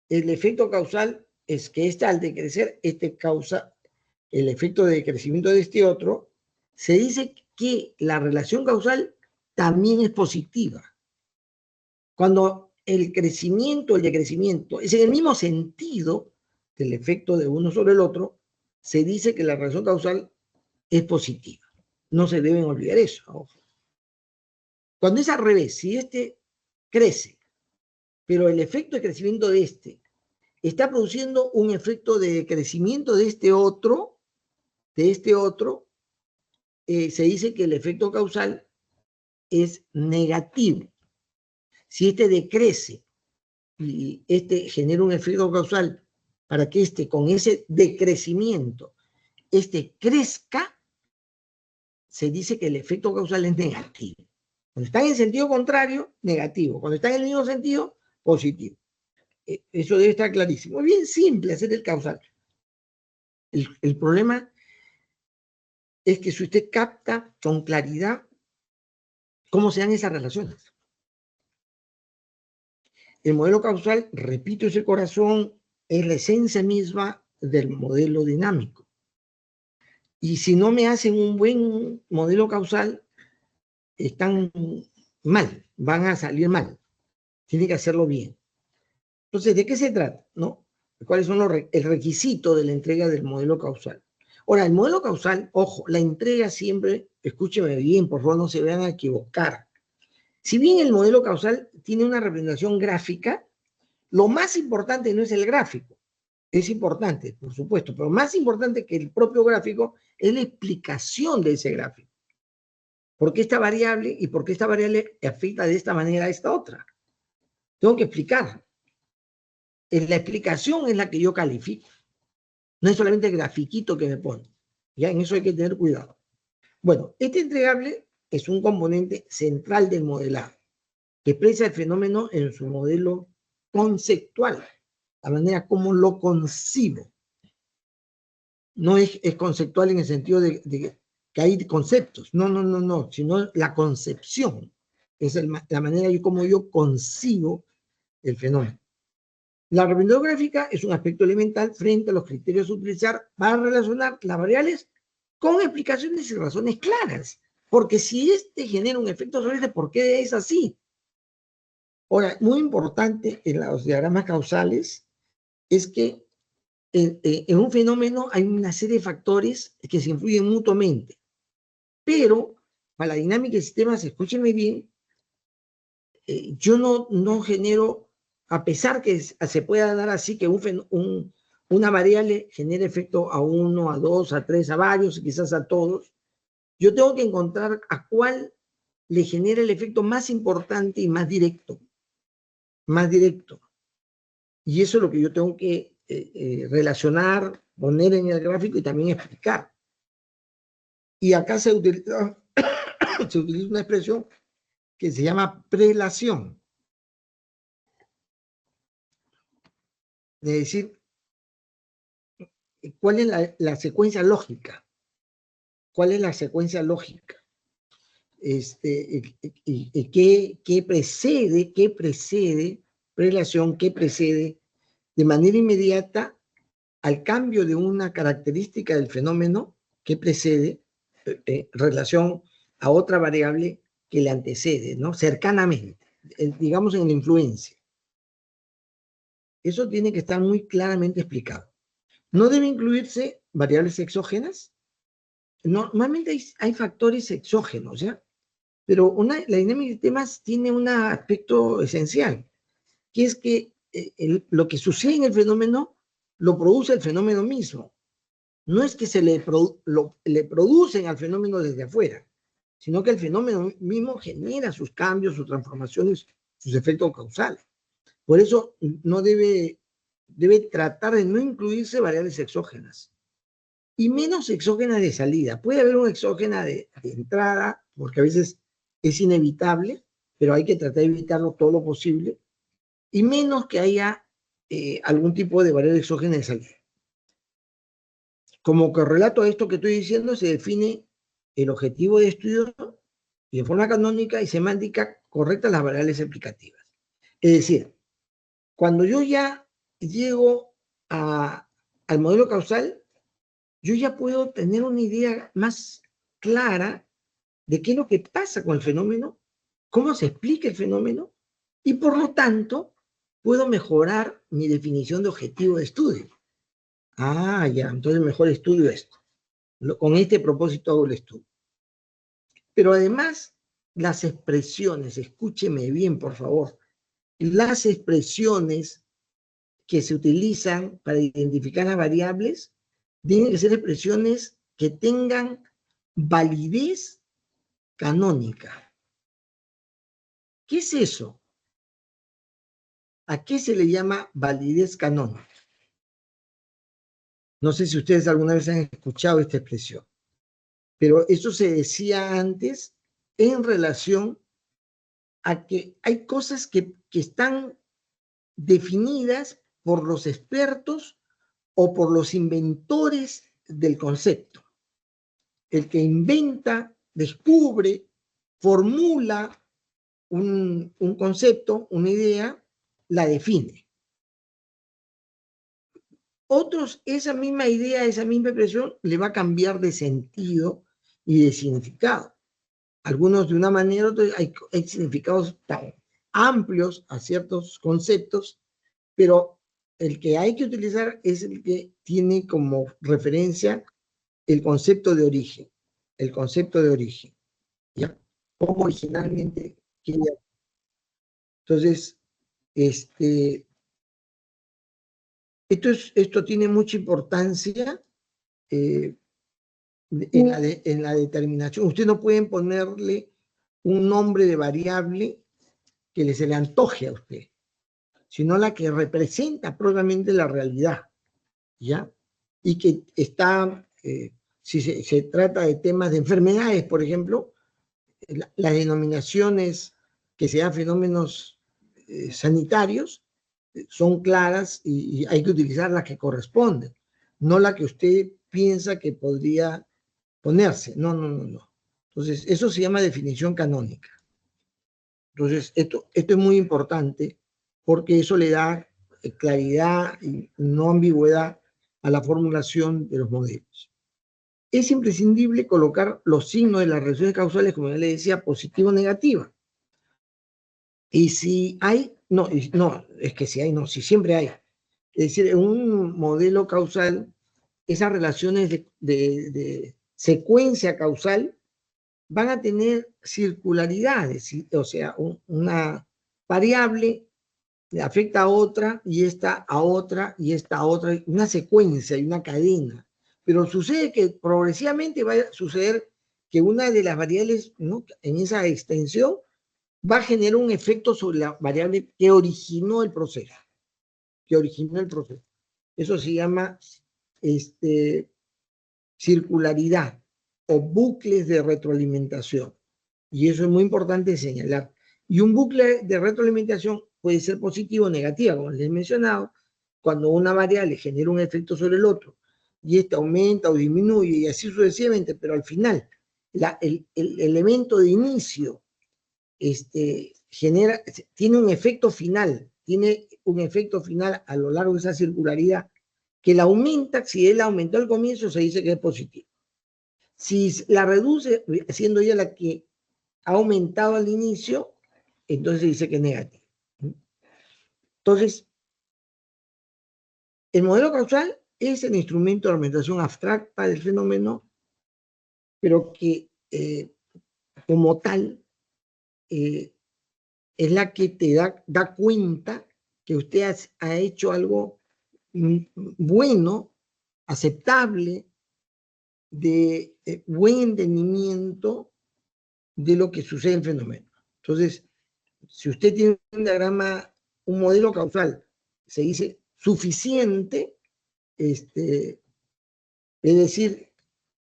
el efecto causal es que al decrecer, causa el efecto de decrecimiento de este otro, se dice que la relación causal también es positiva. Cuando el crecimiento, el decrecimiento, es en el mismo sentido del efecto de uno sobre el otro, se dice que la relación causal es positiva. No se deben olvidar eso. Ojo. Cuando es al revés, si este crece, pero el efecto de crecimiento de este está produciendo un efecto de crecimiento de este otro, se dice que el efecto causal es negativo. Si este decrece y este genera un efecto causal para que con ese decrecimiento, crezca, se dice que el efecto causal es negativo. Cuando está en el sentido contrario, negativo. Cuando está en el mismo sentido, positivo. Eso debe estar clarísimo. Es bien simple hacer el causal. El problema es que si usted capta con claridad cómo se dan esas relaciones. El modelo causal, repito, es el corazón, es la esencia misma del modelo dinámico. Y si no me hacen un buen modelo causal, están mal, van a salir mal. Tienen que hacerlo bien. Entonces, ¿de qué se trata? ¿No? ¿Cuáles son el requisito de la entrega del modelo causal? Ahora, el modelo causal, ojo, la entrega siempre, escúcheme bien, por favor, no se vayan a equivocar. Si bien el modelo causal tiene una representación gráfica, lo más importante no es el gráfico. Es importante, por supuesto, pero más importante que el propio gráfico es la explicación de ese gráfico. ¿Por qué esta variable y por qué esta variable afecta de esta manera a esta otra? Tengo que explicar. La explicación es la que yo califico. No es solamente el grafiquito que me pone. Ya en eso hay que tener cuidado. Bueno, este entregable es un componente central del modelado, que expresa el fenómeno en su modelo conceptual, la manera como lo concibo. No es conceptual en el sentido de que hay conceptos, no, sino la concepción. Es la manera como yo concibo el fenómeno. La representación gráfica es un aspecto elemental frente a los criterios a utilizar para relacionar las variables con explicaciones y razones claras. Porque si genera un efecto sobre ¿por qué es así? Ahora, muy importante en los diagramas causales es que en un fenómeno hay una serie de factores que se influyen mutuamente. Pero para la dinámica de sistemas, escúchenme bien, yo no genero, a pesar que se pueda dar así que una variable genere efecto a uno, a dos, a tres, a varios, quizás a todos, yo tengo que encontrar a cuál le genera el efecto más importante y más directo. Más directo. Y eso es lo que yo tengo que relacionar, poner en el gráfico y también explicar. Y acá se utiliza una expresión que se llama prelación. Es decir, ¿cuál es la secuencia lógica? ¿Cuál es la secuencia lógica? ¿Qué precede, prelación, qué precede de manera inmediata al cambio de una característica del fenómeno que precede relación a otra variable que le antecede, ¿no? Cercanamente, digamos en la influencia. Eso tiene que estar muy claramente explicado. No debe incluirse variables exógenas. Normalmente hay factores exógenos, ¿ya? Pero la dinámica de temas tiene un aspecto esencial, que es que lo que sucede en el fenómeno lo produce el fenómeno mismo. No es que se le producen al fenómeno desde afuera, sino que el fenómeno mismo genera sus cambios, sus transformaciones, sus efectos causales. Por eso no debe tratar de no incluirse variables exógenas. Y menos exógenas de salida. Puede haber una exógena de entrada, porque a veces es inevitable, pero hay que tratar de evitarlo todo lo posible. Y menos que haya algún tipo de variable exógena de salida. Como correlato a esto que estoy diciendo, se define el objetivo de estudio y de forma canónica y semántica correcta las variables explicativas. Es decir, cuando yo ya llego al modelo causal, yo ya puedo tener una idea más clara de qué es lo que pasa con el fenómeno, cómo se explica el fenómeno, y por lo tanto puedo mejorar mi definición de objetivo de estudio. Ah, ya, entonces mejor estudio esto. Con este propósito hago el estudio. Pero además, las expresiones, escúcheme bien, por favor, las expresiones que se utilizan para identificar las variables tienen que ser expresiones que tengan validez canónica. ¿Qué es eso? ¿A qué se le llama validez canónica? No sé si ustedes alguna vez han escuchado esta expresión, pero eso se decía antes en relación a que hay cosas que están definidas por los expertos o por los inventores del concepto. El que inventa, descubre, formula un concepto, una idea, la define. Otros, esa misma idea, esa misma expresión, le va a cambiar de sentido y de significado. Algunos de una manera, otros hay significados tan amplios a ciertos conceptos, pero el que hay que utilizar es el que tiene como referencia el concepto de origen. El concepto de origen. ¿Ya? Como originalmente quería. Entonces, esto tiene mucha importancia en la determinación. Ustedes no pueden ponerle un nombre de variable que se le antoje a usted, sino la que representa propiamente la realidad, ¿ya? Y que está, si se trata de temas de enfermedades, por ejemplo, las denominaciones que se dan fenómenos sanitarios son claras y hay que utilizar las que corresponden, no la que usted piensa que podría ponerse. No. Entonces, eso se llama definición canónica. Entonces, esto es muy importante porque eso le da claridad y no ambigüedad a la formulación de los modelos. Es imprescindible colocar los signos de las relaciones causales, como ya le decía, positiva o negativa. Y si hay, si siempre hay. Es decir, en un modelo causal, esas relaciones de secuencia causal van a tener circularidades, o sea, una variable afecta a otra, y esta a otra, y esta a otra, una secuencia y una cadena. Pero sucede que progresivamente va a suceder que una de las variables, ¿no?, en esa extensión va a generar un efecto sobre la variable que originó el proceso. Eso se llama circularidad o bucles de retroalimentación. Y eso es muy importante señalar. Y un bucle de retroalimentación puede ser positivo o negativo, como les he mencionado, cuando una variable genera un efecto sobre el otro, y este aumenta o disminuye, y así sucesivamente, pero al final, el elemento de inicio tiene un efecto final, a lo largo de esa circularidad, que la aumenta. Si él aumentó al comienzo, se dice que es positivo. Si la reduce, siendo ella la que ha aumentado al inicio, entonces se dice que es negativo. Entonces, el modelo causal es el instrumento de argumentación abstracta del fenómeno, pero que como tal es la que te da cuenta que usted ha hecho algo bueno, aceptable, de buen entendimiento de lo que sucede en el fenómeno. Entonces, si usted tiene un diagrama, un modelo causal, se dice suficiente, es decir,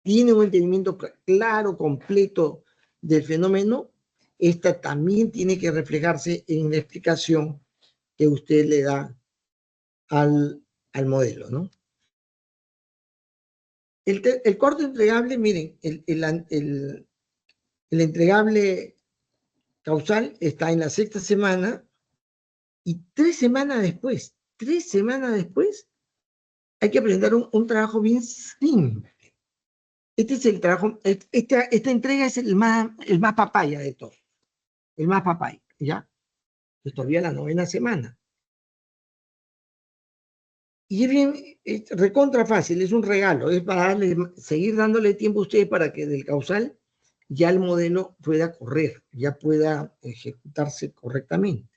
tiene un entendimiento claro, completo del fenómeno, esta también tiene que reflejarse en la explicación que usted le da al modelo, ¿no? El corto entregable, miren, el entregable causal está en la 6ª semana, y 3 semanas después, hay que presentar un trabajo bien simple. Este es el trabajo, esta entrega es el más papaya de todos, ¿ya? Es todavía la 9ª semana. Y es bien, recontra fácil, es un regalo, es para seguir dándole tiempo a ustedes para que del causal ya el modelo pueda correr, ya pueda ejecutarse correctamente.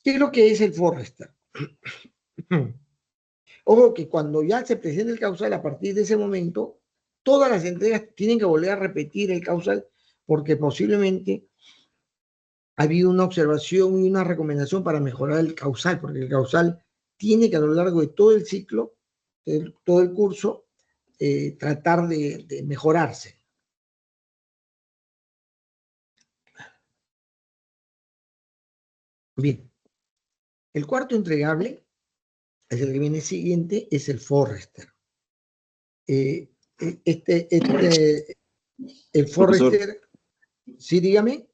¿Qué es lo que es el Forrester? Ojo que cuando ya se presenta el causal, a partir de ese momento, todas las entregas tienen que volver a repetir el causal, porque posiblemente ha habido una observación y una recomendación para mejorar el causal, porque el causal tiene que a lo largo de todo el ciclo, todo el curso, tratar de mejorarse. Bien, el cuarto entregable es el que viene siguiente, es el Forrester. El Forrester, sí, dígame.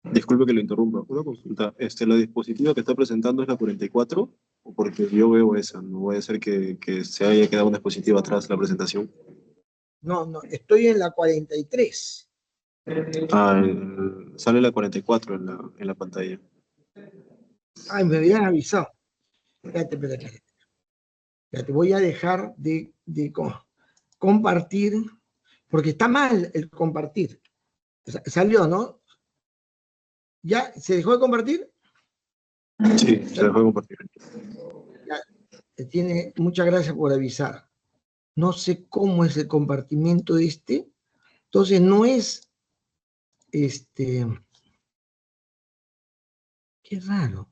Disculpe que lo interrumpa. Una consulta. ¿La dispositiva que está presentando es la 44? ¿O porque yo veo esa? No puede ser que se haya quedado una dispositiva atrás de la presentación. No, estoy en la 43. Sale la 44 en la pantalla. Ay, me habían avisado. Espérate. Ya te voy a dejar de compartir, porque está mal el compartir. Salió, ¿no? ¿Ya se dejó de compartir? Sí, se dejó de compartir. Muchas gracias por avisar. No sé cómo es el compartimiento de entonces no es qué raro.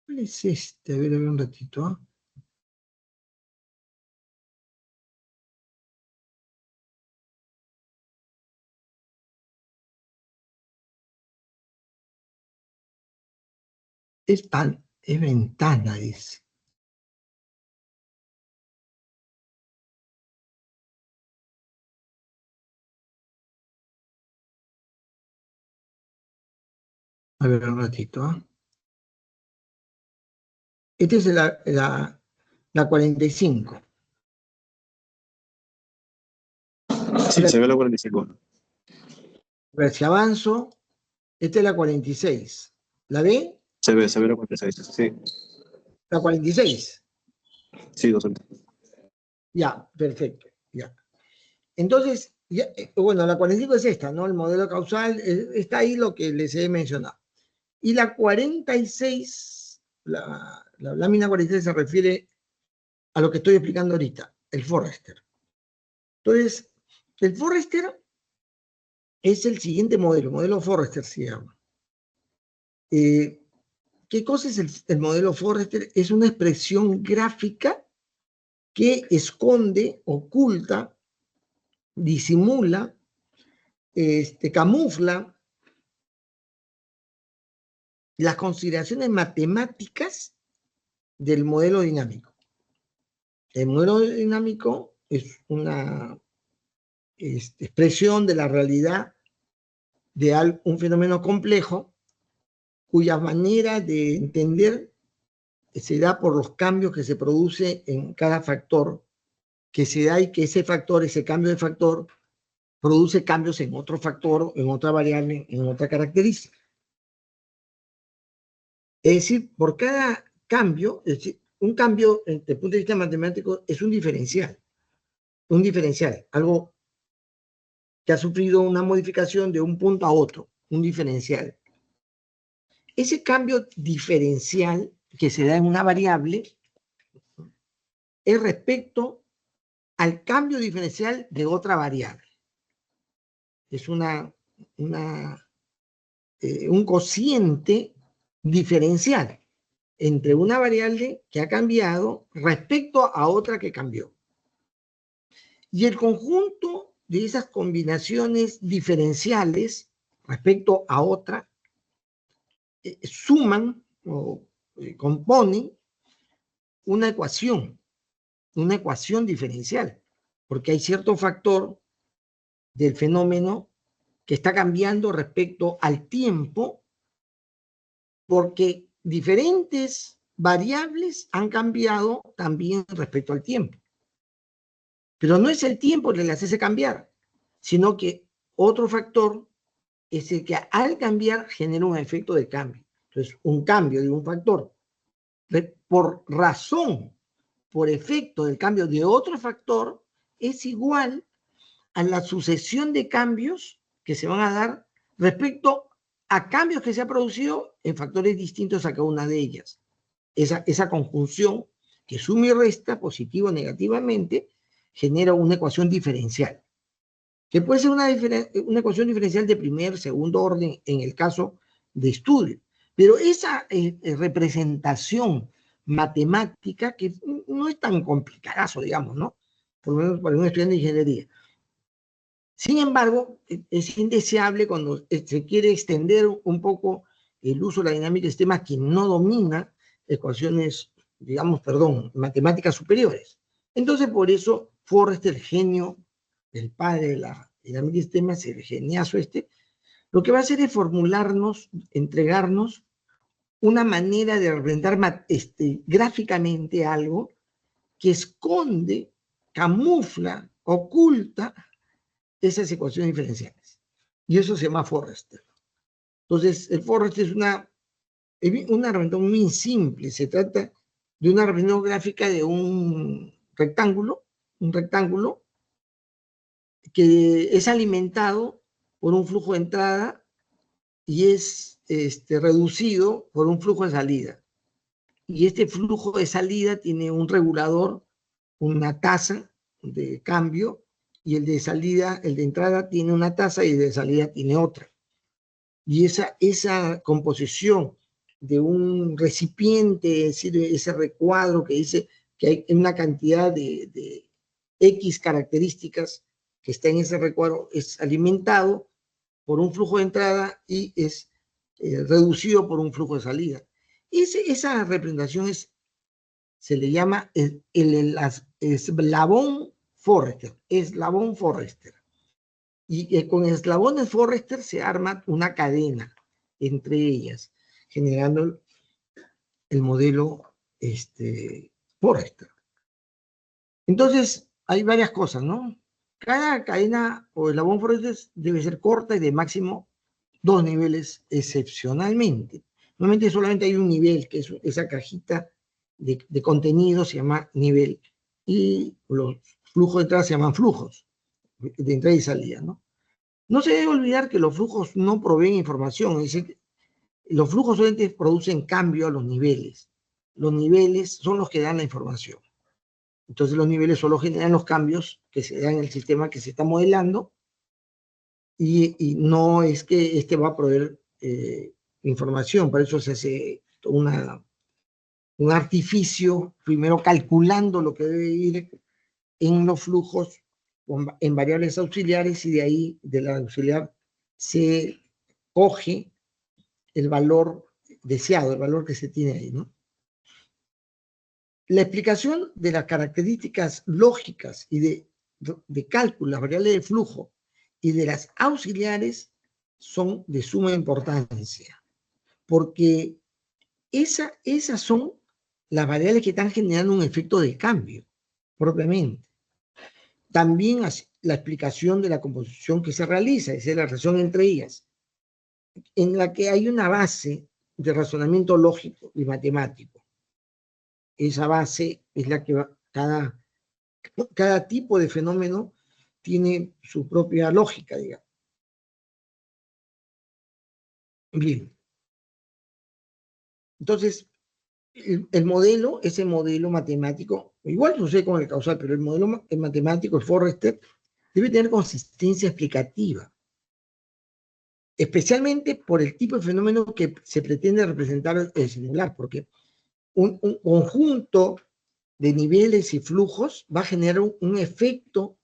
¿Cuál es este? A ver un ratito. Es ventana, dice. A ver un ratito. Esta es la 45. Sí, se ve la 45. A ver si avanzo. Esta es la 46. ¿La ve? Se ve la 46. Sí, La 46. sí, docente. Ya, perfecto. Ya. Entonces, ya, bueno, la 45 es esta, ¿no? El modelo causal, está ahí lo que les he mencionado. Y la 46, la lámina 46 se refiere a lo que estoy explicando ahorita, el Forrester. Entonces, el Forrester es el siguiente modelo Forrester se llama. ¿Qué cosa es el modelo Forrester? Es una expresión gráfica que esconde, oculta, disimula, camufla las consideraciones matemáticas del modelo dinámico. El modelo dinámico es una expresión de la realidad de un fenómeno complejo cuya manera de entender se da por los cambios que se produce en cada factor, que se da y que ese factor, ese cambio de factor, produce cambios en otro factor, en otra variable, en otra característica. Es decir, por cada cambio, es decir, un cambio desde el punto de vista matemático es un diferencial, algo que ha sufrido una modificación de un punto a otro, un diferencial. Ese cambio diferencial que se da en una variable es respecto al cambio diferencial de otra variable. Es un cociente diferencial entre una variable que ha cambiado respecto a otra que cambió. Y el conjunto de esas combinaciones diferenciales respecto a otra suman o componen una ecuación diferencial, porque hay cierto factor del fenómeno que está cambiando respecto al tiempo, porque diferentes variables han cambiado también respecto al tiempo. Pero no es el tiempo que las hace cambiar, sino que otro factor es el que al cambiar genera un efecto de cambio. Entonces, un cambio de un factor por efecto del cambio de otro factor es igual a la sucesión de cambios que se van a dar respecto a cambios que se han producido en factores distintos a cada una de ellas. Esa conjunción que suma y resta positivo o negativamente genera una ecuación diferencial, que puede ser una ecuación diferencial de primer, segundo orden en el caso de estudio. Pero esa representación matemática, que no es tan complicadazo, digamos, ¿no? Por lo menos para un estudiante de ingeniería. Sin embargo, es indeseable cuando se quiere extender un poco el uso de la dinámica de sistemas que no domina ecuaciones, matemáticas superiores. Entonces, por eso, Forrester, el genio, el padre de la dinámica de sistemas, el geniazo lo que va a hacer es entregarnos una manera de representar gráficamente algo que esconde, camufla, oculta esas ecuaciones diferenciales. Y eso se llama Forrester. Entonces, el Forrester es una representación muy simple. Se trata de una representación gráfica de un rectángulo que es alimentado por un flujo de entrada y es reducido por un flujo de salida. Y este flujo de salida tiene un regulador, una tasa de cambio, y el de salida, el de entrada tiene una tasa y el de salida tiene otra. Y esa composición de un recipiente, es decir, ese recuadro que dice que hay una cantidad de X características que está en ese recuadro, es alimentado por un flujo de entrada y es reducido por un flujo de salida. Esa representación se le llama el eslabón Forrester. Y con eslabones Forrester se arma una cadena entre ellas, generando el modelo Forrester. Entonces, hay varias cosas, ¿no? Cada cadena o eslabón Forrester debe ser corta y de máximo 2 niveles excepcionalmente. Normalmente solamente hay un nivel, que es esa cajita de contenido, se llama nivel, y los flujos de entrada se llaman flujos, de entrada y salida, ¿no? No se debe olvidar que los flujos no proveen información, es decir, los flujos solamente producen cambio a los niveles. Los niveles son los que dan la información. Entonces los niveles solo generan los cambios que se dan en el sistema que se está modelando y no es que este va a proveer información. Para eso se hace un artificio, primero calculando lo que debe ir en los flujos en variables auxiliares y de ahí, de la auxiliar, se coge el valor deseado, el valor que se tiene ahí, ¿no? La explicación de las características lógicas y de cálculo, las variables de flujo y de las auxiliares son de suma importancia, porque esas son las variables que están generando un efecto de cambio, propiamente. También la explicación de la composición que se realiza, es decir, la relación entre ellas, en la que hay una base de razonamiento lógico y matemático. Esa base es la que cada tipo de fenómeno tiene su propia lógica, digamos. Bien. Entonces, el modelo, ese modelo matemático, igual sucede con el causal, pero el modelo matemático, el Forrester, debe tener consistencia explicativa, especialmente por el tipo de fenómeno que se pretende representar el simular, porque un conjunto de niveles y flujos va a generar un efecto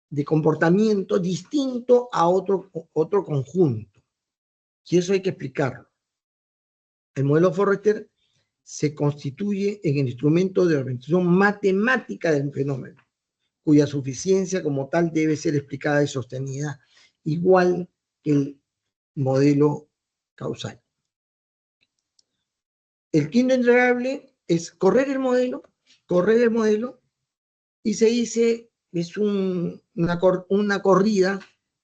de comportamiento distinto a otro conjunto. Y eso hay que explicarlo. El modelo Forrester se constituye en el instrumento de representación matemática del fenómeno, cuya suficiencia como tal debe ser explicada y sostenida, igual que el modelo causal. El quinto entregable es correr el modelo, y se dice, es una corrida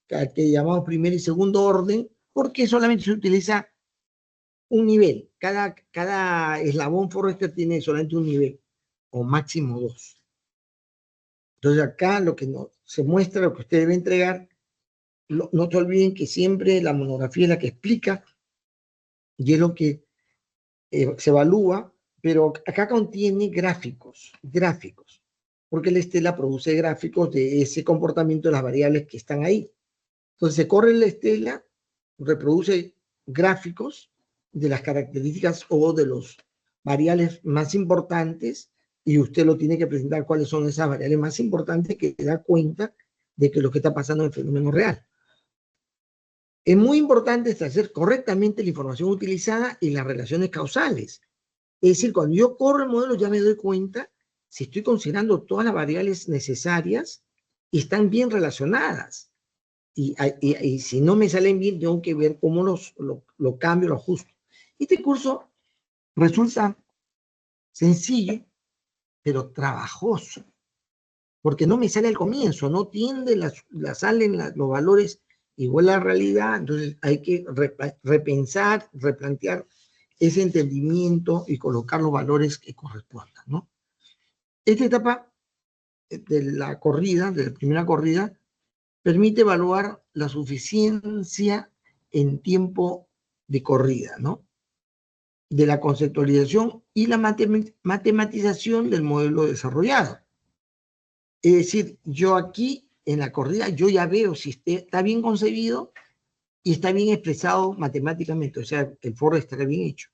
que llamamos primer y segundo orden, porque solamente se utiliza un nivel. Cada eslabón Forrester tiene solamente un nivel, o máximo 2. Entonces acá lo que se muestra, lo que usted debe entregar, no se olviden que siempre la monografía es la que explica, y es lo que se evalúa, pero acá contiene gráficos, porque la estela produce gráficos de ese comportamiento de las variables que están ahí. Entonces se corre la estela, reproduce gráficos de las características o de los variables más importantes, y usted lo tiene que presentar cuáles son esas variables más importantes que te da cuenta de que lo que está pasando en el fenómeno real. Es muy importante establecer correctamente la información utilizada y las relaciones causales. Es decir, cuando yo corro el modelo ya me doy cuenta si estoy considerando todas las variables necesarias y están bien relacionadas. Y si no me salen bien, tengo que ver cómo lo cambio, lo ajusto. Este curso resulta sencillo, pero trabajoso, porque no me sale al comienzo, no tiende, salen los valores igual a la realidad, entonces hay que repensar, replantear ese entendimiento y colocar los valores que correspondan, ¿no? Esta etapa de la corrida, de la primera corrida, permite evaluar la suficiencia en tiempo de corrida, ¿no? De la conceptualización y la matematización del modelo desarrollado. Es decir, yo aquí en la corrida, yo ya veo si está bien concebido y está bien expresado matemáticamente, o sea, el Forrester está bien hecho.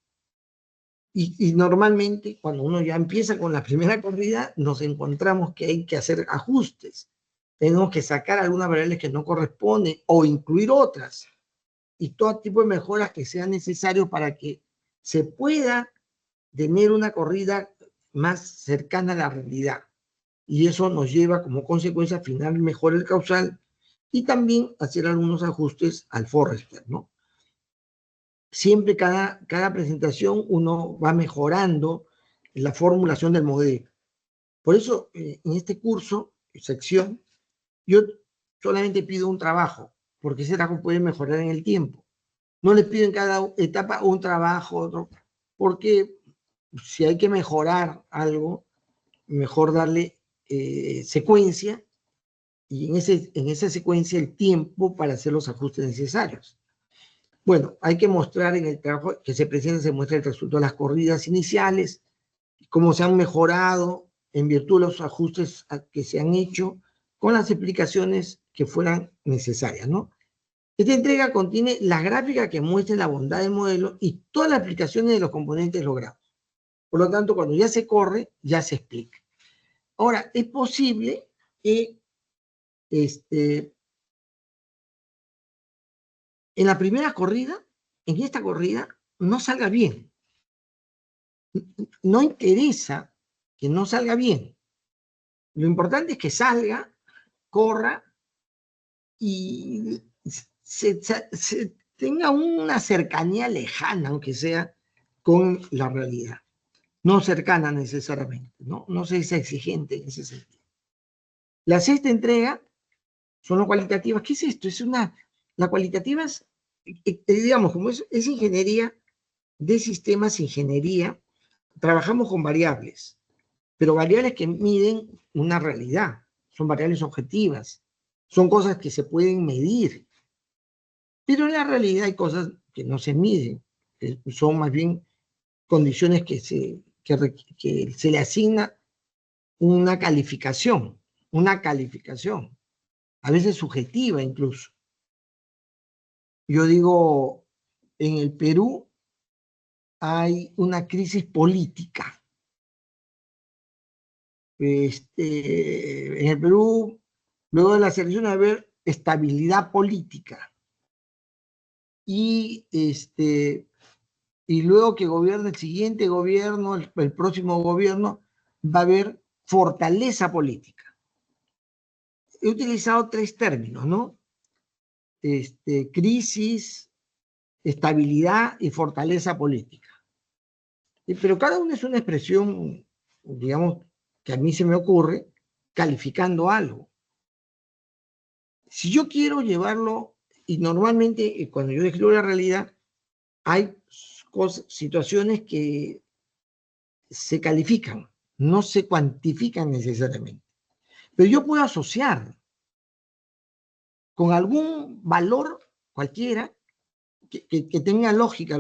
Y normalmente, cuando uno ya empieza con la primera corrida, nos encontramos que hay que hacer ajustes. Tenemos que sacar algunas variables que no corresponden o incluir otras. Y todo tipo de mejoras que sean necesarias para que se pueda tener una corrida más cercana a la realidad. Y eso nos lleva como consecuencia a afinar mejor el causal y también hacer algunos ajustes al Forrester, ¿no? Siempre cada presentación uno va mejorando la formulación del modelo. Por eso, en este curso, sección, yo solamente pido un trabajo, porque ese trabajo puede mejorar en el tiempo. No les pido en cada etapa un trabajo, otro, porque si hay que mejorar algo, mejor darle secuencia y en esa secuencia el tiempo para hacer los ajustes necesarios. Bueno, hay que mostrar en el trabajo que se presenta, se muestra el resultado de las corridas iniciales, cómo se han mejorado en virtud de los ajustes que se han hecho con las explicaciones que fueran necesarias, ¿no? Esta entrega contiene las gráficas que muestran la bondad del modelo y todas las aplicaciones de los componentes logrados. Por lo tanto, cuando ya se corre, ya se explica. Ahora, es posible que en la primera corrida, en esta corrida, no salga bien. No interesa que no salga bien. Lo importante es que salga, corra y se tenga una cercanía lejana, aunque sea, con la realidad. No cercana necesariamente, ¿no? No se es exigente en ese sentido. La sexta entrega son las cualitativas. ¿Qué es esto? La cualitativa es, digamos, como es ingeniería de sistemas, ingeniería, trabajamos con variables, pero variables que miden una realidad, son variables objetivas, son cosas que se pueden medir, pero en la realidad hay cosas que no se miden, son más bien condiciones que se le asigna una calificación, a veces subjetiva incluso. Yo digo, en el Perú hay una crisis política. En el Perú, luego de las elecciones, va a haber estabilidad política. Y luego que gobierne el siguiente gobierno, el próximo gobierno, va a haber fortaleza política. He utilizado tres términos, ¿no? Crisis, estabilidad y fortaleza política. Pero cada una es una expresión, digamos, que a mí se me ocurre calificando algo. Si yo quiero llevarlo, y normalmente cuando yo describo la realidad, hay situaciones que se califican, no se cuantifican necesariamente. Pero yo puedo asociar con algún valor cualquiera que tenga lógica,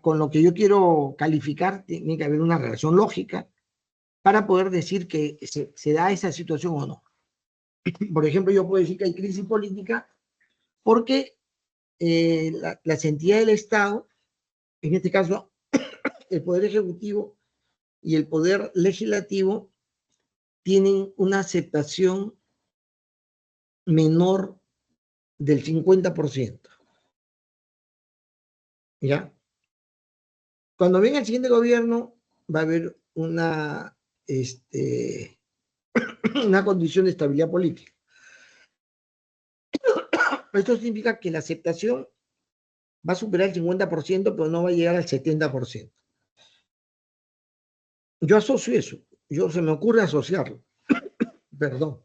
con lo que yo quiero calificar, tiene que haber una relación lógica para poder decir que se da esa situación o no. Por ejemplo, yo puedo decir que hay crisis política porque las entidades del Estado, en este caso el Poder Ejecutivo y el Poder Legislativo, tienen una aceptación menor del 50%. ¿Ya? Cuando venga el siguiente gobierno, va a haber una condición de estabilidad política. Esto significa que la aceptación va a superar el 50%, pero no va a llegar al 70%. Yo asocio eso. Se me ocurre asociarlo. Perdón.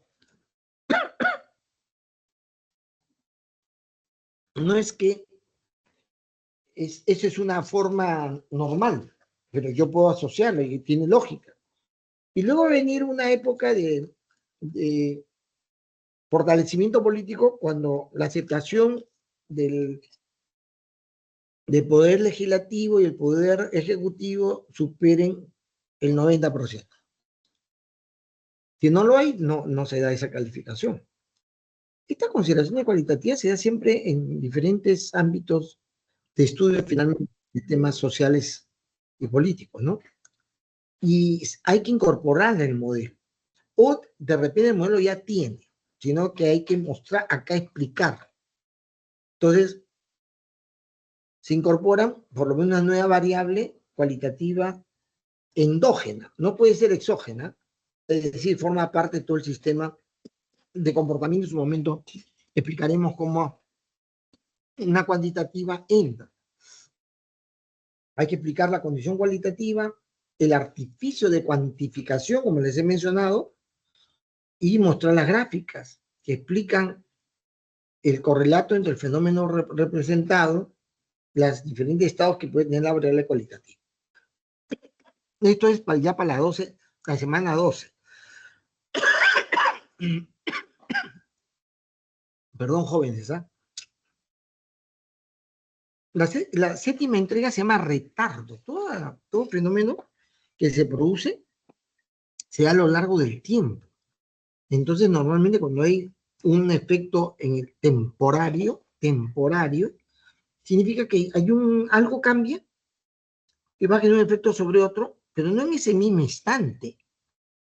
No es que eso es una forma normal, pero yo puedo asociarlo y tiene lógica. Y luego va a venir una época de fortalecimiento político cuando la aceptación del poder legislativo y el poder ejecutivo superen el 90%. Si no lo hay, no se da esa calificación. Esta consideración cualitativa se da siempre en diferentes ámbitos de estudio, finalmente, de temas sociales y políticos, ¿no? Y hay que incorporarla en el modelo. O de repente el modelo ya tiene, sino que hay que mostrar, acá explicar. Entonces, se incorpora por lo menos una nueva variable cualitativa endógena, no puede ser exógena, es decir, forma parte de todo el sistema de comportamiento. En su momento explicaremos cómo una cuantitativa entra. Hay que explicar la condición cualitativa, el artificio de cuantificación, como les he mencionado, y mostrar las gráficas que explican el correlato entre el fenómeno representado, los diferentes estados que puede tener la variable cualitativa. Esto es ya para la semana 12. Perdón, jóvenes, ¿ah? La séptima entrega se llama retardo. Todo fenómeno que se produce se da a lo largo del tiempo. Entonces, normalmente cuando hay un efecto en el temporario, significa que hay algo cambia y va a generar un efecto sobre otro, pero no en ese mismo instante,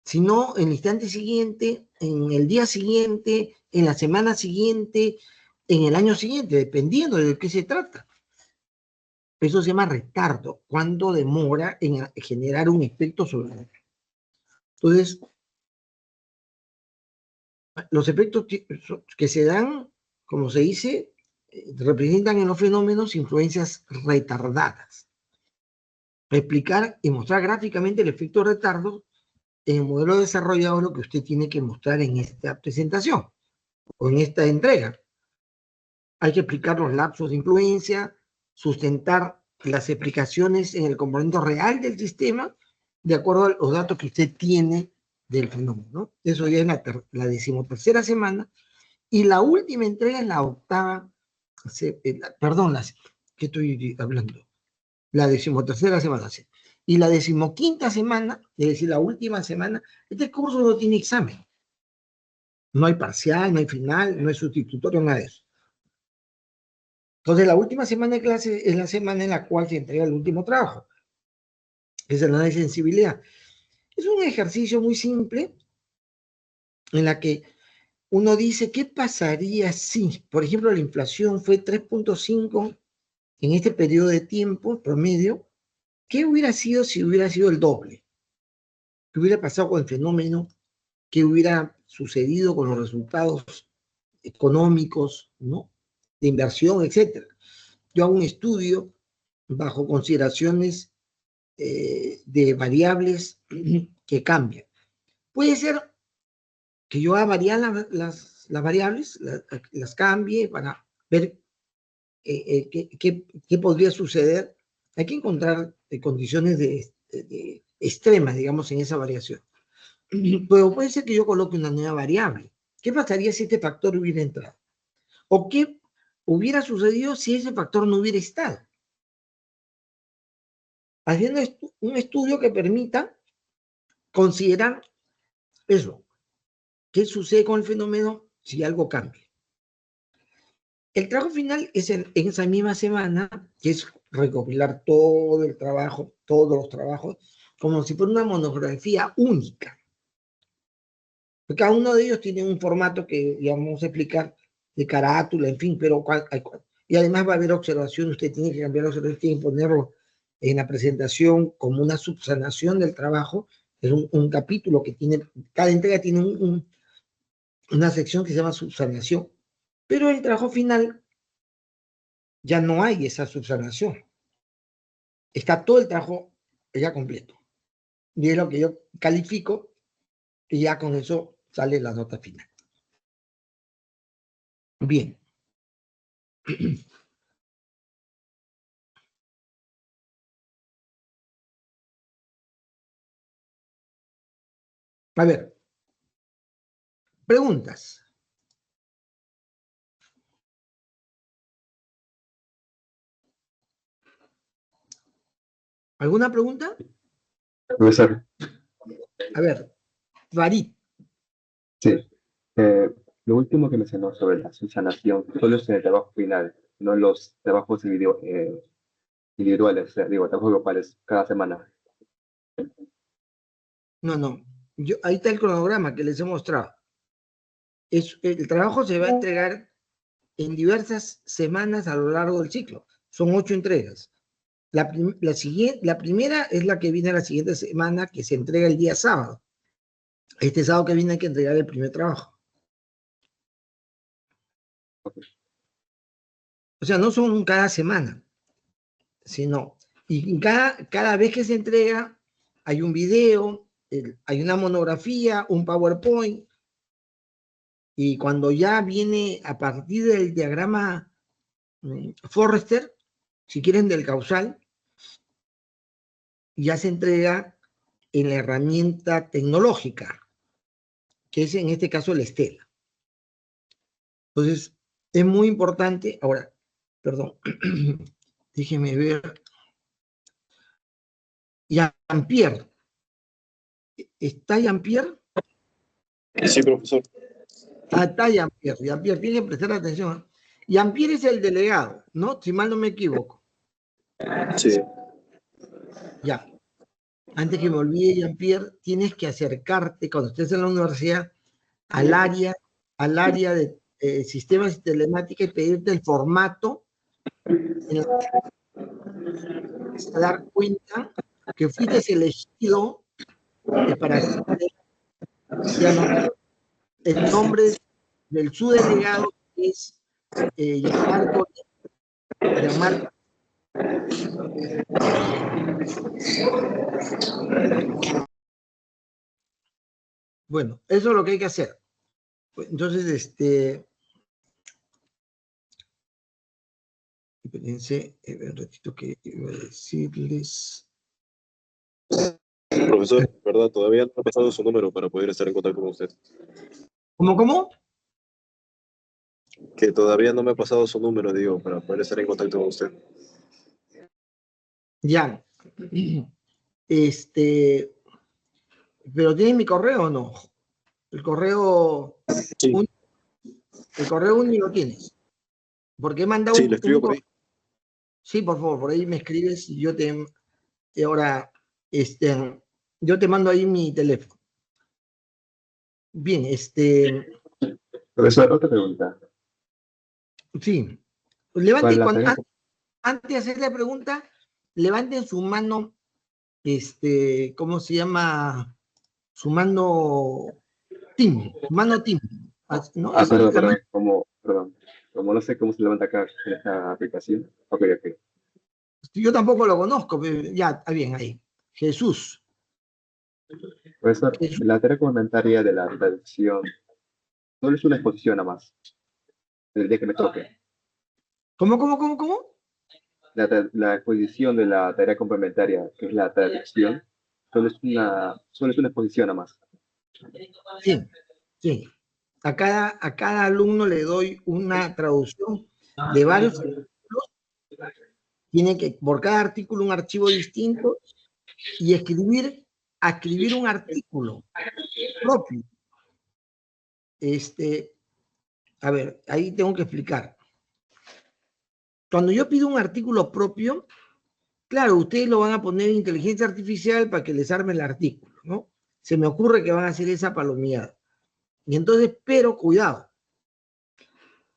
sino en el instante siguiente, en el día siguiente, en la semana siguiente, en el año siguiente, dependiendo de qué se trata. Eso se llama retardo, cuando demora en generar un efecto sobre otro. Entonces, los efectos que se dan, como se dice, representan en los fenómenos influencias retardadas. Explicar y mostrar gráficamente el efecto retardo en el modelo desarrollado, lo que usted tiene que mostrar en esta presentación o en esta entrega. Hay que explicar los lapsos de influencia, sustentar las explicaciones en el componente real del sistema, de acuerdo a los datos que usted tiene del fenómeno, ¿no? Eso ya es la 13ª semana, y la última entrega es la octava, ¿qué estoy hablando? La 13ª semana, sí. Y la 15ª semana, es decir, la última semana, este curso no tiene examen. No hay parcial, no hay final, no hay sustitutorio, nada de eso. Entonces, la última semana de clase es la semana en la cual se entrega el último trabajo, que es el análisis de sensibilidad. Es un ejercicio muy simple en la que uno dice, ¿qué pasaría si, por ejemplo, la inflación fue 3.5 en este periodo de tiempo promedio? ¿Qué hubiera sido si hubiera sido el doble? ¿Qué hubiera pasado con el fenómeno? ¿Qué hubiera sucedido con los resultados económicos, ¿no? De inversión, etcétera? Yo hago un estudio bajo consideraciones de variables que cambian. Puede ser que yo haga variar las variables, las cambie para ver qué podría suceder. Hay que encontrar condiciones de extremas, digamos, en esa variación. Pero puede ser que yo coloque una nueva variable. ¿Qué pasaría si este factor hubiera entrado? ¿O qué hubiera sucedido si ese factor no hubiera estado? Haciendo un estudio que permita considerar eso. ¿Qué sucede con el fenómeno si algo cambia? El trabajo final es en esa misma semana, que es recopilar todo el trabajo, todos los trabajos, como si fuera una monografía única. Cada uno de ellos tiene un formato que ya vamos a explicar, de carátula, en fin, pero y además va a haber observación, usted tiene que cambiar la observación, tiene que ponerlo en la presentación como una subsanación del trabajo. Es un capítulo que tiene, cada entrega tiene una sección que se llama subsanación, pero el trabajo final ya no hay esa subsanación. Está todo el trabajo ya completo. Y es lo que yo califico y ya con eso sale la nota final. Bien. A ver. Preguntas. ¿Alguna pregunta? Profesor, A ver, Farid. sí. Lo último que mencionó sobre la subsanación solo es en el trabajo final, no en los trabajos individuales, digo, trabajos grupales cada semana. No. Ahí está el cronograma que les he mostrado. El trabajo se va a entregar en diversas semanas a lo largo del ciclo. Son 8 entregas. La primera es la que viene la siguiente semana, que se entrega el día sábado. Este sábado que viene hay que entregar el primer trabajo. O sea, no son cada semana, sino, y cada vez que se entrega hay un video, hay una monografía, un PowerPoint, Y cuando ya viene a partir del diagrama Forrester, si quieren del causal, ya se entrega en la herramienta tecnológica, que es en este caso el Stella. Entonces, es muy importante. Ahora, perdón, déjeme ver. Jean-Pierre. ¿Está Jean-Pierre? Sí, profesor. Está Jean-Pierre. Jean-Pierre, tiene que prestar atención. Jean-Pierre es el delegado, ¿no? Si mal no me equivoco. Sí. Ya. Antes que me olvide, Jean-Pierre, tienes que acercarte, cuando estés en la universidad, al área de sistemas y telemática y pedirte el formato en el que vas a dar cuenta que fuiste elegido para ser, ya no, el nombre del subdelegado es Gianmarco. Bueno, eso es lo que hay que hacer. Entonces, espérense, un ratito que iba a decirles. Profesor, ¿verdad? Todavía no ha pasado su número para poder estar en contacto con usted. ¿Cómo? Que todavía no me ha pasado su número, digo, para poder estar en contacto con usted. Ya. ¿Pero tiene mi correo o no? El correo Sí. El correo único lo tienes. Porque he mandado Sí, le escribo por ahí. Sí, por favor, por ahí me escribes y yo ahora, yo te mando ahí mi teléfono. Bien, Profesor, otra pregunta. sí. Para la tarea, Antes de hacer la pregunta, levanten su mano, ¿cómo se llama? Su mano team, ¿no? perdón, como no sé cómo se levanta acá en esta aplicación. Ok. Yo tampoco lo conozco, pero ya, está bien ahí. Jesús. Profesor, la tarea complementaria de la traducción solo es una exposición nada más, el día que me toque. ¿Cómo? La exposición de la tarea complementaria, que es la traducción, solo es una exposición nada más. Sí. A cada alumno le doy una traducción de varios artículos. Tiene que, por cada artículo, un archivo distinto y escribir un artículo propio. A ver, ahí tengo que explicar. Cuando yo pido un artículo propio, claro, ustedes lo van a poner en inteligencia artificial para que les arme el artículo, ¿no? Se me ocurre que van a hacer esa palomeada. Y entonces, pero cuidado.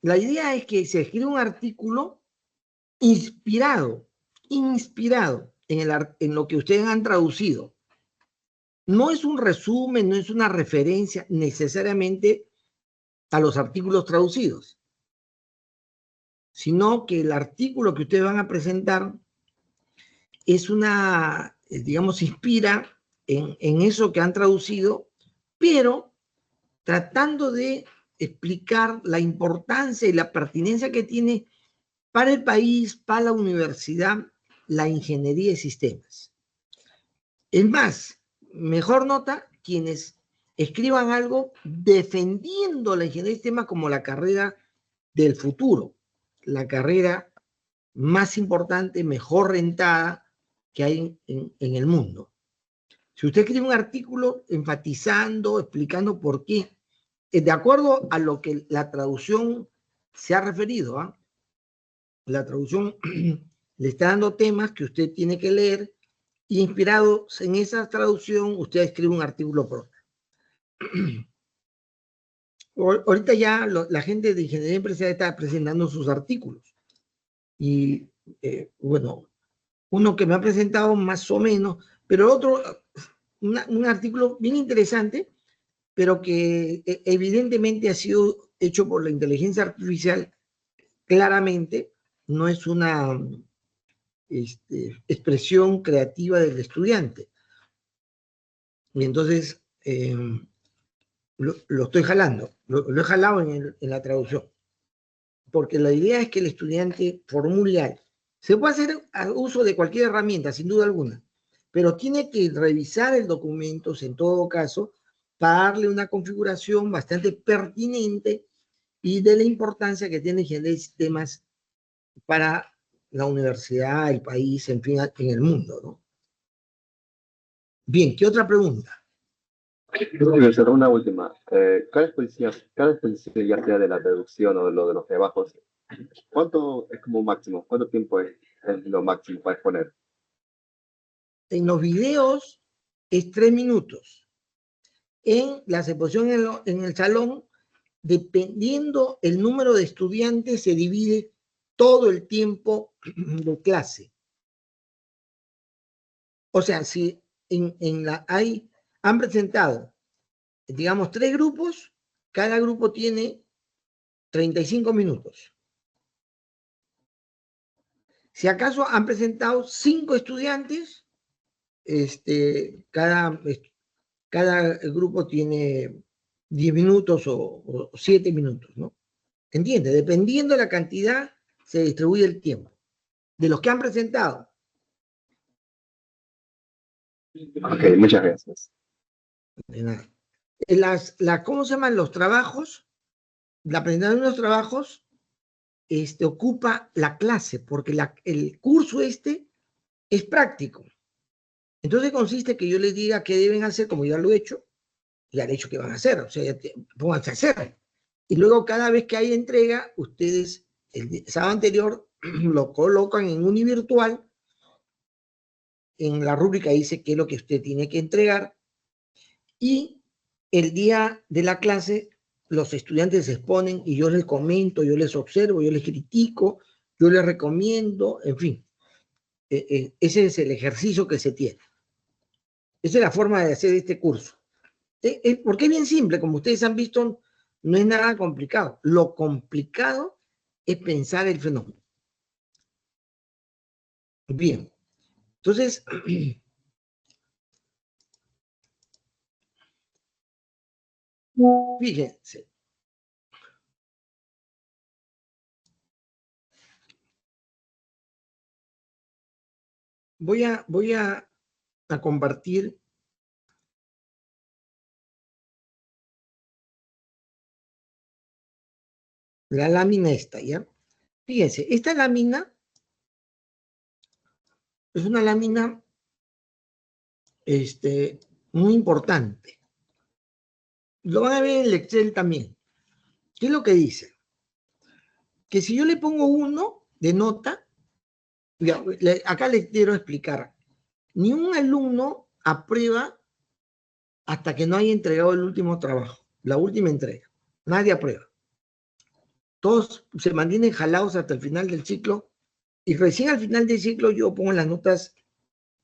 La idea es que se escriba un artículo inspirado en lo que ustedes han traducido. No es un resumen, no es una referencia necesariamente a los artículos traducidos, sino que el artículo que ustedes van a presentar es digamos, inspira en eso que han traducido, pero tratando de explicar la importancia y la pertinencia que tiene para el país, para la universidad, la ingeniería de sistemas. Es más, mejor nota quienes escriban algo defendiendo la ingeniería de sistemas como la carrera del futuro, la carrera más importante, mejor rentada que hay en el mundo. Si usted escribe un artículo enfatizando, explicando por qué, de acuerdo a lo que la traducción se ha referido, ¿eh? La traducción le está dando temas que usted tiene que leer y inspirados en esa traducción, usted escribe un artículo propio. Ahorita ya la gente de ingeniería empresarial está presentando sus artículos. Y bueno, uno que me ha presentado más o menos, pero otro, un artículo bien interesante, pero que evidentemente ha sido hecho por la inteligencia artificial, claramente, no es una expresión creativa del estudiante. Y entonces, lo estoy jalando, lo he jalado en la traducción. Porque la idea es que el estudiante formule algo. Se puede hacer uso de cualquier herramienta, sin duda alguna, pero tiene que revisar el documento, en todo caso, para darle una configuración bastante pertinente y de la importancia que tiene ingeniería de sistemas para la universidad, el país, en fin, en el mundo, ¿no? Bien, ¿qué otra pregunta? Profesor, una última. Cada exposición, ya sea de la traducción o de lo de los trabajos, ¿cuánto es como máximo? ¿Cuánto tiempo es lo máximo para exponer? En los videos es 3 minutos. En la exposición en el salón, dependiendo el número de estudiantes, se divide todo el tiempo de clase. O sea, si han presentado, digamos, 3 grupos, cada grupo tiene 35 minutos. Si acaso han presentado 5 estudiantes, cada grupo tiene 10 minutos o 7 minutos, ¿no? ¿Entiende? Dependiendo de la cantidad, se distribuye el tiempo. De los que han presentado. Ok, muchas gracias. De nada. ¿Cómo se llaman los trabajos? La presentación de los trabajos ocupa la clase, porque el curso es práctico. Entonces consiste que yo les diga qué deben hacer, como ya lo he hecho, ya han hecho qué van a hacer, o sea, pónganse a hacer. Y luego cada vez que hay entrega, ustedes, el sábado anterior, lo colocan en univirtual, en la rúbrica dice qué es lo que usted tiene que entregar, y el día de la clase los estudiantes se exponen y yo les comento, yo les observo, yo les critico, yo les recomiendo, en fin. Ese es el ejercicio que se tiene. Esa es la forma de hacer este curso. Porque es bien simple, como ustedes han visto, no es nada complicado. Lo complicado es pensar el fenómeno. Bien, entonces, fíjense. Voy a compartir la lámina esta, ¿ya? Fíjense, esta lámina es una lámina muy importante. Lo van a ver en el Excel también. ¿Qué es lo que dice? Que si yo le pongo 1 de nota, ya, acá les quiero explicar, ni un alumno aprueba hasta que no haya entregado el último trabajo, la última entrega. Nadie aprueba. Todos se mantienen jalados hasta el final del ciclo y recién al final del ciclo yo pongo las notas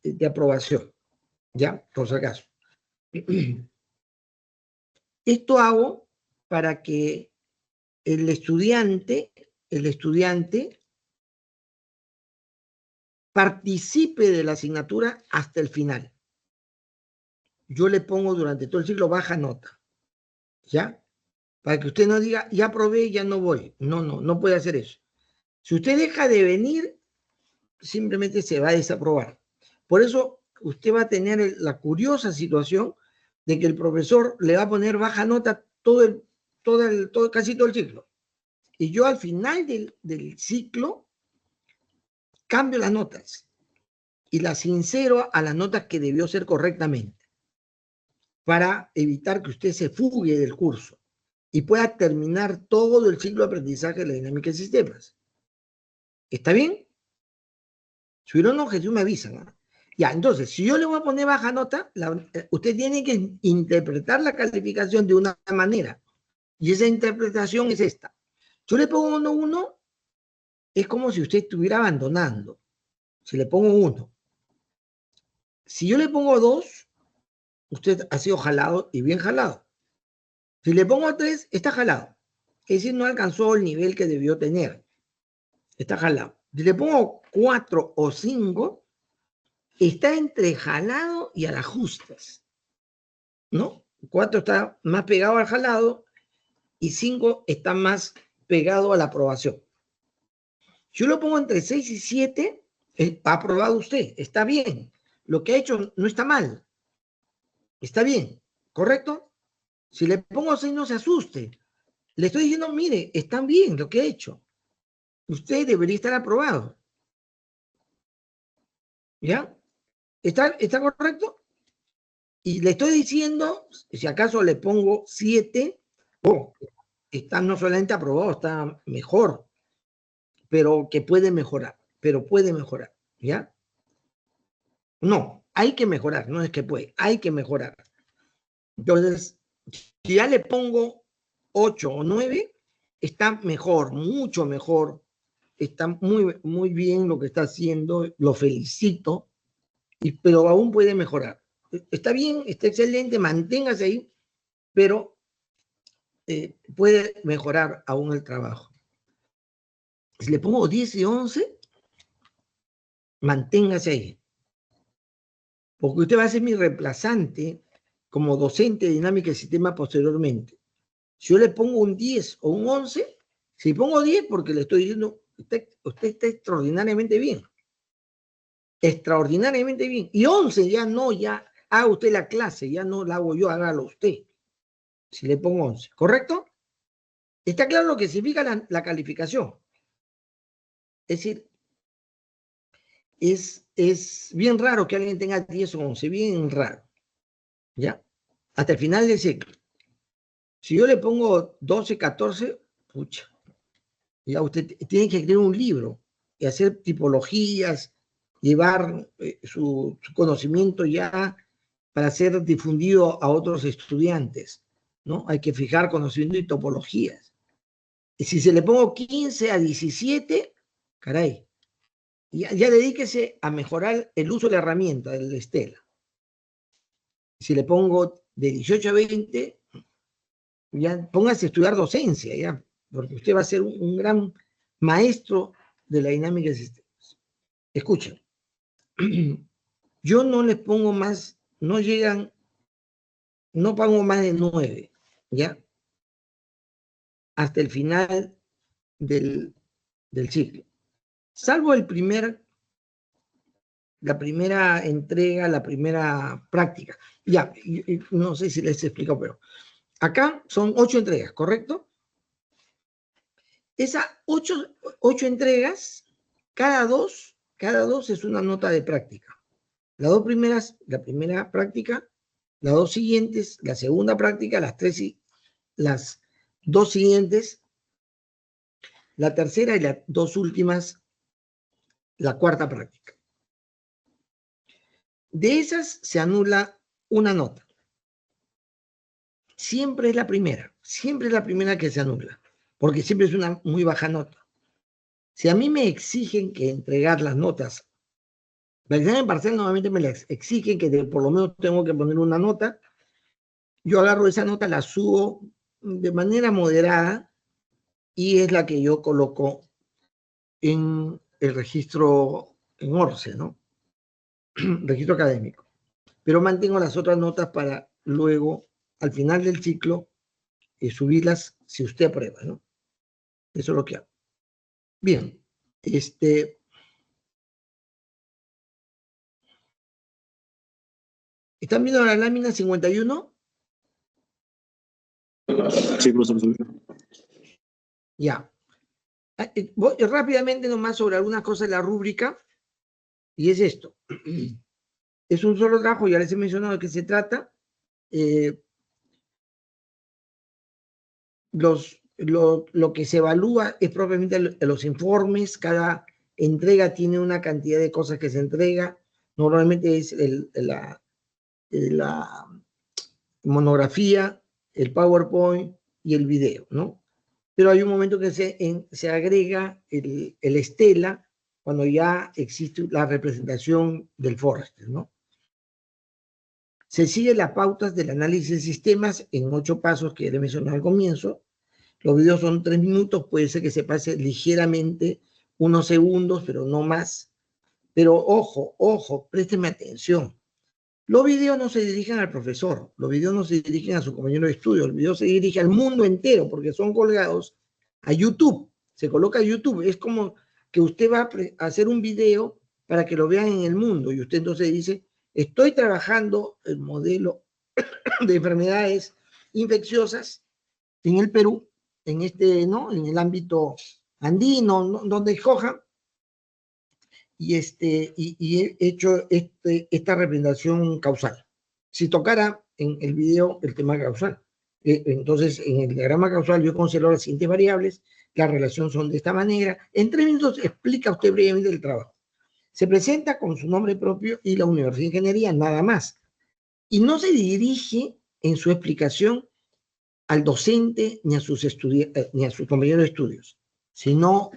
de aprobación, ¿ya? Por si acaso. Esto hago para que el estudiante participe de la asignatura hasta el final. Yo le pongo durante todo el ciclo baja nota, ¿ya? Para que usted no diga, ya aprobé, ya no voy. No puede hacer eso. Si usted deja de venir, simplemente se va a desaprobar. Por eso usted va a tener la curiosa situación de que el profesor le va a poner baja nota casi todo el ciclo. Y yo al final del ciclo cambio las notas y las insero a las notas que debió ser correctamente para evitar que usted se fugue del curso y pueda terminar todo el ciclo de aprendizaje de la dinámica de sistemas. ¿Está bien? Si hubiera una objeción me avisan, ¿no? Ya, entonces, si yo le voy a poner baja nota, usted tiene que interpretar la calificación de una manera. Y esa interpretación es esta. Yo le pongo 1, es como si usted estuviera abandonando. Si le pongo 1. Si yo le pongo 2, usted ha sido jalado y bien jalado. Si le pongo 3, está jalado. Es decir, no alcanzó el nivel que debió tener. Está jalado. Si le pongo 4 o 5, está entre jalado y a las justas, ¿no? 4 está más pegado al jalado y 5 está más pegado a la aprobación. Si yo lo pongo entre 6 y 7, ha aprobado usted, está bien. Lo que ha hecho no está mal, está bien, ¿correcto? Si le pongo 6, no se asuste. Le estoy diciendo, mire, está bien lo que ha hecho. Usted debería estar aprobado. ¿Ya? ¿Está correcto? Y le estoy diciendo, si acaso le pongo 7, está no solamente aprobado, está mejor, pero que puede mejorar, ¿ya? No, hay que mejorar, no es que puede, hay que mejorar. Entonces, si ya le pongo 8 o 9, está mejor, mucho mejor, está muy bien lo que está haciendo, lo felicito, pero aún puede mejorar. Está bien, está excelente, manténgase ahí, pero puede mejorar aún el trabajo. Si le pongo 10 y 11, manténgase ahí. Porque usted va a ser mi reemplazante como docente de dinámica de sistema posteriormente. Si yo le pongo un 10 o un 11, si pongo 10 porque le estoy diciendo, usted está extraordinariamente bien. Extraordinariamente bien. Y 11 ya no, ya haga usted la clase, ya no la hago yo, hágalo usted. Si le pongo 11, ¿correcto? Está claro lo que significa la calificación. Es decir, es bien raro que alguien tenga 10 o 11, bien raro. ¿Ya? Hasta el final del ciclo. Si yo le pongo 12, 14, pucha, ya usted tiene que escribir un libro y hacer tipologías, llevar su conocimiento ya para ser difundido a otros estudiantes, ¿no? Hay que fijar conocimiento y topologías. Y si se le pongo 15 a 17, caray, ya dedíquese a mejorar el uso de la herramienta del Stella. Si le pongo de 18 a 20, ya póngase a estudiar docencia, ya, porque usted va a ser un gran maestro de la dinámica de sistemas. Escuchen, yo no les pongo más, no pongo más de 9, ¿ya? Hasta el final del ciclo. Salvo la primera entrega, la primera práctica. Ya, no sé si les he explicado, pero acá son 8 entregas, ¿correcto? Esas 8 entregas, cada dos es una nota de práctica. Las 2 primeras, la primera práctica, las 2 siguientes, la segunda práctica, las 2 siguientes, la tercera y las 2 últimas, la cuarta práctica. De esas se anula una nota. Siempre es la primera que se anula, porque siempre es una muy baja nota. Si a mí me exigen que entregar las notas, el examen parcial normalmente me las exigen que por lo menos tengo que poner una nota, yo agarro esa nota, la subo de manera moderada y es la que yo coloco en el registro en ORCE, ¿no? Registro académico. Pero mantengo las otras notas para luego, al final del ciclo, subirlas si usted aprueba, ¿no? Eso es lo que hago. Bien, ¿están viendo la lámina 51? Sí, profesor. Ya. Voy rápidamente nomás sobre algunas cosas de la rúbrica, y es esto. Es un solo trabajo, ya les he mencionado de qué se trata. Lo que se evalúa es propiamente los informes, cada entrega tiene una cantidad de cosas que se entrega, normalmente es la monografía, el PowerPoint y el video, ¿no? Pero hay un momento que se agrega el Stella cuando ya existe la representación del Forrester, ¿no? Se sigue las pautas del análisis de sistemas en 8 pasos que le mencioné al comienzo. Los videos son 3 minutos, puede ser que se pase ligeramente unos segundos, pero no más. Pero ojo, présteme atención. Los videos no se dirigen al profesor, los videos no se dirigen a su compañero de estudio, los videos se dirigen al mundo entero porque son colgados a YouTube. Se coloca a YouTube. Es como que usted va a hacer un video para que lo vean en el mundo y usted entonces dice, estoy trabajando el modelo de enfermedades infecciosas en el Perú, en ¿no? En el ámbito andino, ¿no? Donde escoja, y he hecho esta representación causal. Si tocara en el video el tema causal, entonces en el diagrama causal yo considero las siguientes variables, la relación son de esta manera. En 3 minutos explica usted brevemente el trabajo. Se presenta con su nombre propio y la Universidad de Ingeniería, nada más. Y no se dirige en su explicación al docente ni a sus compañeros de estudios, sino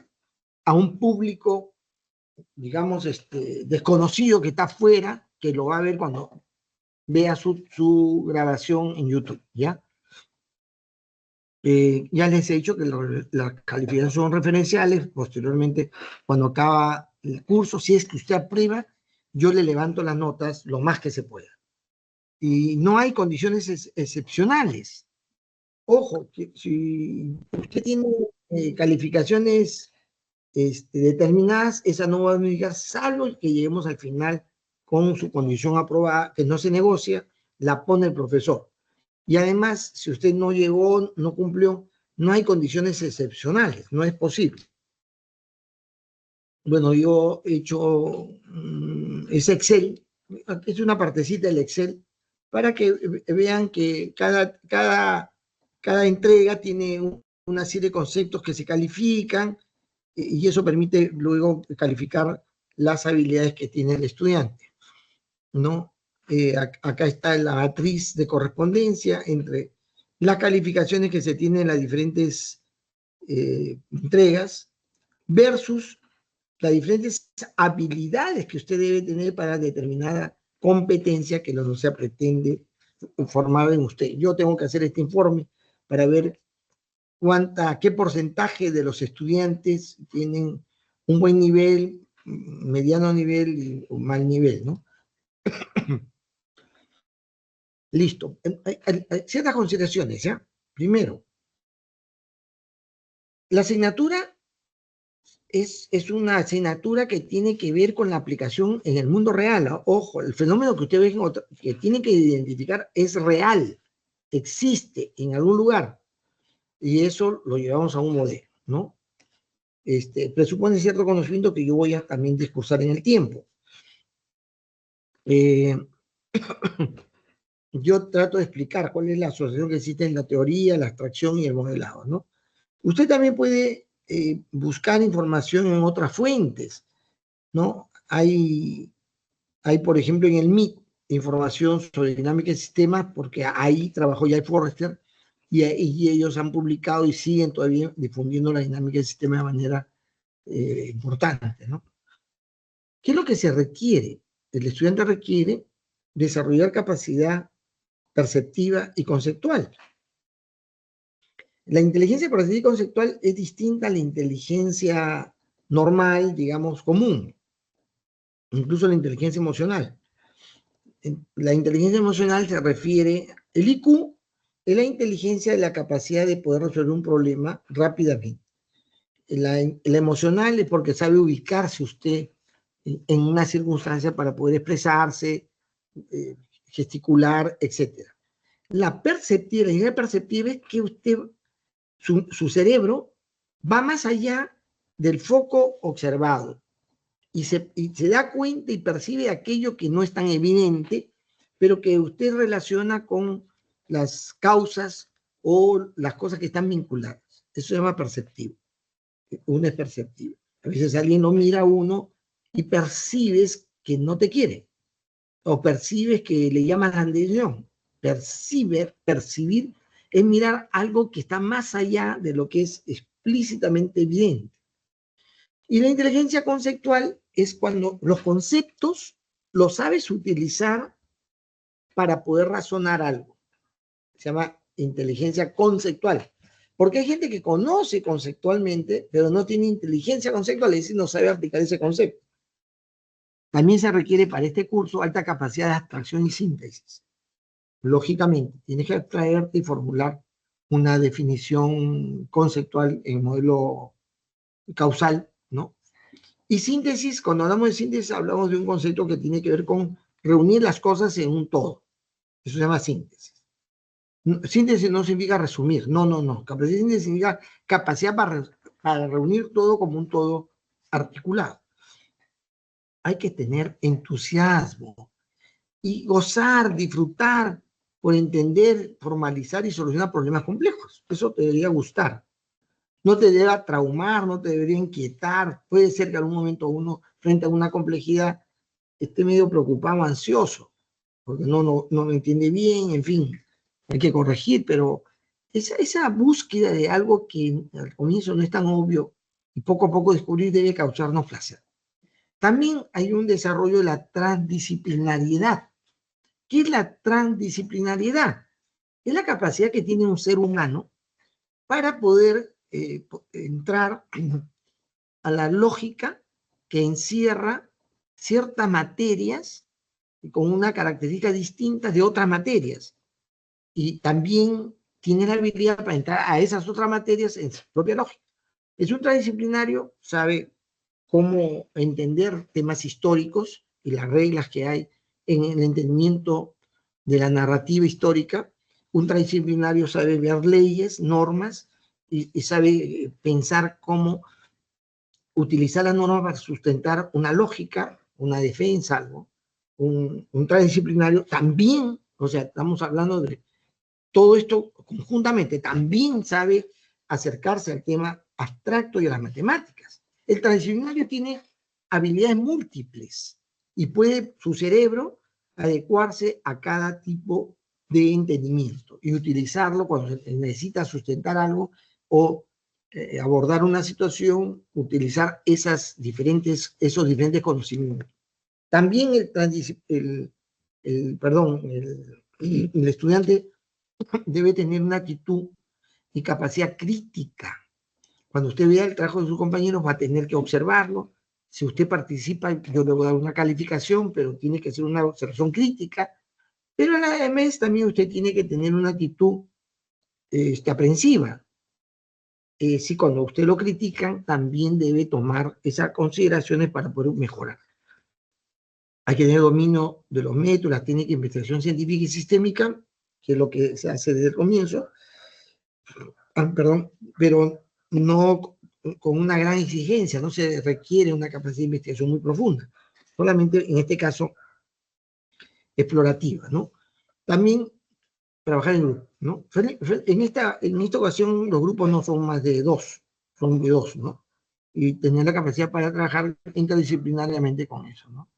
a un público, digamos, desconocido que está afuera, que lo va a ver cuando vea su grabación en YouTube, ¿ya? Ya les he dicho que las calificaciones son referenciales. Posteriormente, cuando acaba el curso, si es que usted aprueba, yo le levanto las notas lo más que se pueda. Y no hay condiciones excepcionales. Ojo, si usted tiene calificaciones determinadas, esa no va a modificar, salvo que lleguemos al final con su condición aprobada, que no se negocia, la pone el profesor. Y además, si usted no llegó, no cumplió, no hay condiciones excepcionales, no es posible. Bueno, yo he hecho ese Excel, es una partecita del Excel, para que vean que cada entrega tiene una serie de conceptos que se califican, y eso permite luego calificar las habilidades que tiene el estudiante, ¿no? Acá está la matriz de correspondencia entre las calificaciones que se tienen en las diferentes entregas versus las diferentes habilidades que usted debe tener para determinada competencia que la universidad pretende formar en usted. Yo tengo que hacer este informe para ver qué porcentaje de los estudiantes tienen un buen nivel, mediano nivel y un mal nivel, ¿no? Listo. Hay ciertas consideraciones, ¿ya? Primero, la asignatura es una asignatura que tiene que ver con la aplicación en el mundo real, ¿no? Ojo, el fenómeno que ustedes ven que tienen que identificar es real, existe en algún lugar, y eso lo llevamos a un modelo, ¿no? Presupone cierto conocimiento que yo voy a también discursar en el tiempo. Yo trato de explicar cuál es la asociación que existe en la teoría, la abstracción y el modelado, ¿no? Usted también puede buscar información en otras fuentes, ¿no? Hay, por ejemplo, en el MIT información sobre dinámica de sistemas, porque ahí trabajó Jay Forrester, y ellos han publicado y siguen todavía difundiendo la dinámica del sistema de manera importante, ¿no? ¿Qué es lo que se requiere? El estudiante requiere desarrollar capacidad perceptiva y conceptual. La inteligencia perceptiva y conceptual es distinta a la inteligencia normal, digamos, común, incluso la inteligencia emocional. La inteligencia emocional se refiere, el IQ es la inteligencia de la capacidad de poder resolver un problema rápidamente. La emocional es porque sabe ubicarse usted en una circunstancia para poder expresarse, gesticular, etc. La idea perceptiva es que usted, su cerebro va más allá del foco observado y se da cuenta y percibe aquello que no es tan evidente, pero que usted relaciona con las causas o las cosas que están vinculadas. Eso se llama perceptivo. Uno es perceptivo. A veces alguien lo mira a uno y percibes que no te quiere, o percibes que le llamas la atención. Percibir es mirar algo que está más allá de lo que es explícitamente evidente. Y la inteligencia conceptual es cuando los conceptos los sabes utilizar para poder razonar algo. Se llama inteligencia conceptual. Porque hay gente que conoce conceptualmente, pero no tiene inteligencia conceptual, es decir, no sabe aplicar ese concepto. También se requiere para este curso alta capacidad de abstracción y síntesis. Lógicamente, tienes que abstraerte y formular una definición conceptual en modelo causal, ¿no? Y síntesis, cuando hablamos de síntesis, hablamos de un concepto que tiene que ver con reunir las cosas en un todo. Eso se llama síntesis. Síntesis no significa resumir, no. Capacidad de síntesis significa capacidad para reunir todo como un todo articulado. Hay que tener entusiasmo y gozar, disfrutar por entender, formalizar y solucionar problemas complejos. Eso te debería gustar. No te debe traumar, no te debería inquietar. Puede ser que en algún momento uno, frente a una complejidad, esté medio preocupado, ansioso, porque no lo entiende bien, en fin, hay que corregir, pero esa búsqueda de algo que al comienzo no es tan obvio y poco a poco descubrir debe causarnos placer. También hay un desarrollo de la transdisciplinariedad. ¿Qué es la transdisciplinariedad? Es la capacidad que tiene un ser humano para poder entrar a la lógica que encierra ciertas materias con una característica distinta de otras materias. Y también tiene la habilidad para entrar a esas otras materias en su propia lógica. Es un transdisciplinario, sabe cómo entender temas históricos y las reglas que hay en el entendimiento de la narrativa histórica. Un transdisciplinario sabe ver leyes, normas, y sabe pensar cómo utilizar las normas para sustentar una lógica, una defensa, algo. Un transdisciplinario también, o sea, estamos hablando de todo esto conjuntamente, también sabe acercarse al tema abstracto y a las matemáticas. El transdisciplinario tiene habilidades múltiples y puede su cerebro adecuarse a cada tipo de entendimiento y utilizarlo cuando necesita sustentar algo o abordar una situación, utilizar esos diferentes conocimientos. También el estudiante debe tener una actitud y capacidad crítica. Cuando usted vea el trabajo de sus compañeros va a tener que observarlo. Si usted participa, yo le voy a dar una calificación, pero tiene que ser una observación crítica. Pero a la vez también usted tiene que tener una actitud aprensiva. Si cuando usted lo critican, también debe tomar esas consideraciones para poder mejorar. Hay que tener dominio de los métodos, las técnicas de investigación científica y sistémica, que es lo que se hace desde el comienzo, pero no con una gran exigencia, no se requiere una capacidad de investigación muy profunda, solamente en este caso explorativa, ¿no? También trabajar en grupo, ¿no? En esta ocasión los grupos no son más de dos, son de dos, ¿no? Y tener la capacidad para trabajar interdisciplinariamente con eso, ¿no?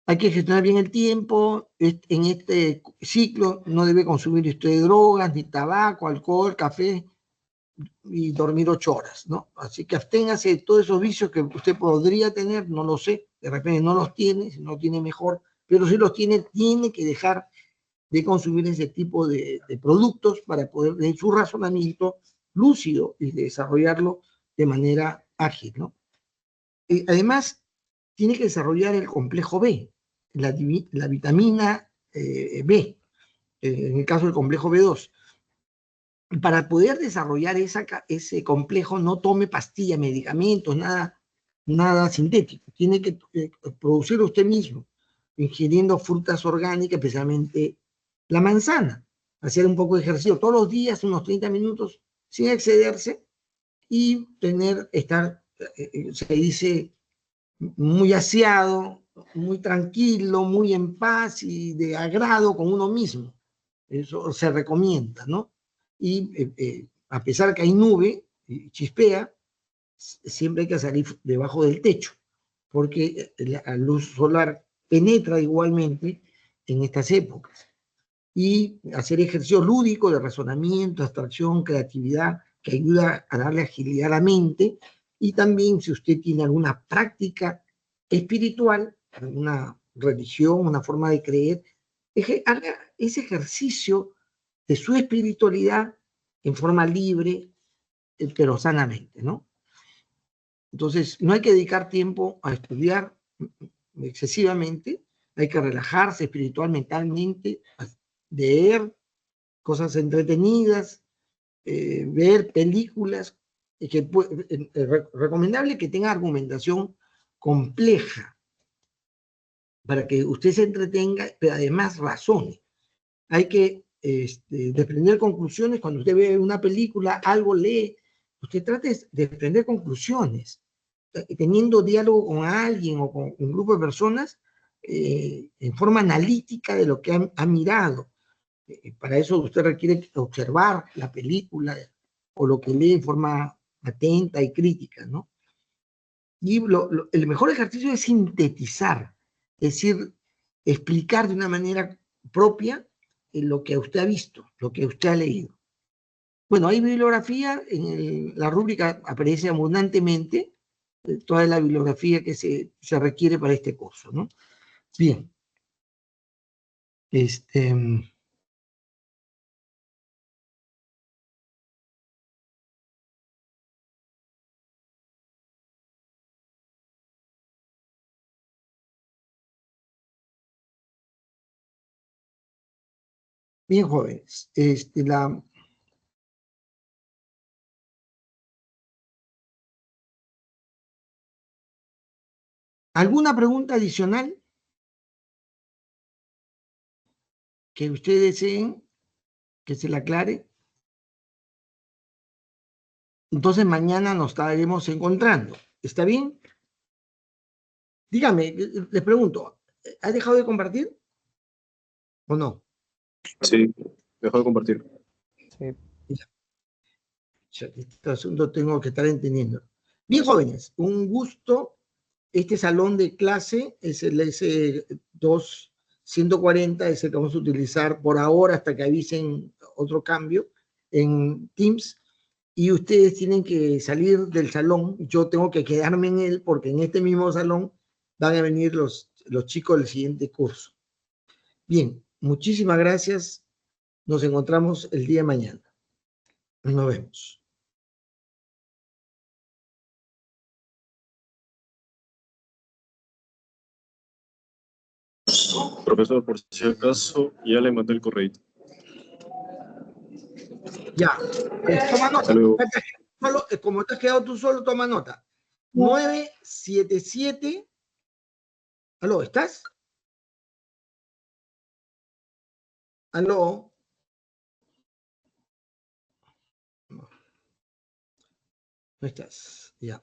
Hay que gestionar bien el tiempo. En este ciclo no debe consumir usted drogas, ni tabaco, alcohol, café, y dormir 8 horas, ¿no? Así que absténgase de todos esos vicios que usted podría tener, no lo sé, de repente no los tiene, si no tiene mejor, pero si los tiene, tiene que dejar de consumir ese tipo de productos para poder tener su razonamiento lúcido y desarrollarlo de manera ágil, ¿no? Además, tiene que desarrollar el complejo B, la vitamina B, en el caso del complejo B2. Para poder desarrollar ese complejo, no tome pastillas, medicamentos, nada sintético. Tiene que producirlo usted mismo, ingiriendo frutas orgánicas, especialmente la manzana. Hacer un poco de ejercicio todos los días, unos 30 minutos, sin excederse, y estar, se dice, muy aseado, muy tranquilo, muy en paz y de agrado con uno mismo. Eso se recomienda, ¿no? Y a pesar que hay nube y chispea, siempre hay que salir debajo del techo, porque la luz solar penetra igualmente en estas épocas. Y hacer ejercicio lúdico de razonamiento, abstracción, creatividad, que ayuda a darle agilidad a la mente. Y también si usted tiene alguna práctica espiritual, alguna religión, una forma de creer, haga ese ejercicio de su espiritualidad en forma libre, pero sanamente, ¿no? Entonces, no hay que dedicar tiempo a estudiar excesivamente, hay que relajarse espiritual, mentalmente, leer cosas entretenidas, ver películas, recomendable que tenga argumentación compleja para que usted se entretenga, pero además razone. Hay que desprender conclusiones. Cuando usted ve una película, algo lee, usted trate de desprender conclusiones, teniendo diálogo con alguien o con un grupo de personas en forma analítica de lo que ha mirado. Para eso usted requiere observar la película o lo que lee en forma atenta y crítica, ¿no? Y el mejor ejercicio es sintetizar, es decir, explicar de una manera propia lo que usted ha visto, lo que usted ha leído. Bueno, hay bibliografía, la rúbrica aparece abundantemente, toda la bibliografía que se requiere para este curso, ¿no? Bien. Bien, jóvenes. ¿Alguna pregunta adicional que ustedes deseen que se la aclare? Entonces mañana nos estaremos encontrando. ¿Está bien? Dígame, les pregunto, ¿ha dejado de compartir o no? Sí, dejo de compartir. Sí. Este asunto tengo que estar entendiendo. Bien, jóvenes, un gusto. Este salón de clase es el S2140, es el que vamos a utilizar por ahora hasta que avisen otro cambio en Teams. Y ustedes tienen que salir del salón. Yo tengo que quedarme en él porque en este mismo salón van a venir los chicos del siguiente curso. Bien, muchísimas gracias. Nos encontramos el día de mañana. Nos vemos. Profesor, por si acaso, ya le mandé el correo. Ya, toma nota. Hasta luego. Como te has quedado tú solo, toma nota. 977. ¿Aló, estás? ¿Aló? No estás, ya.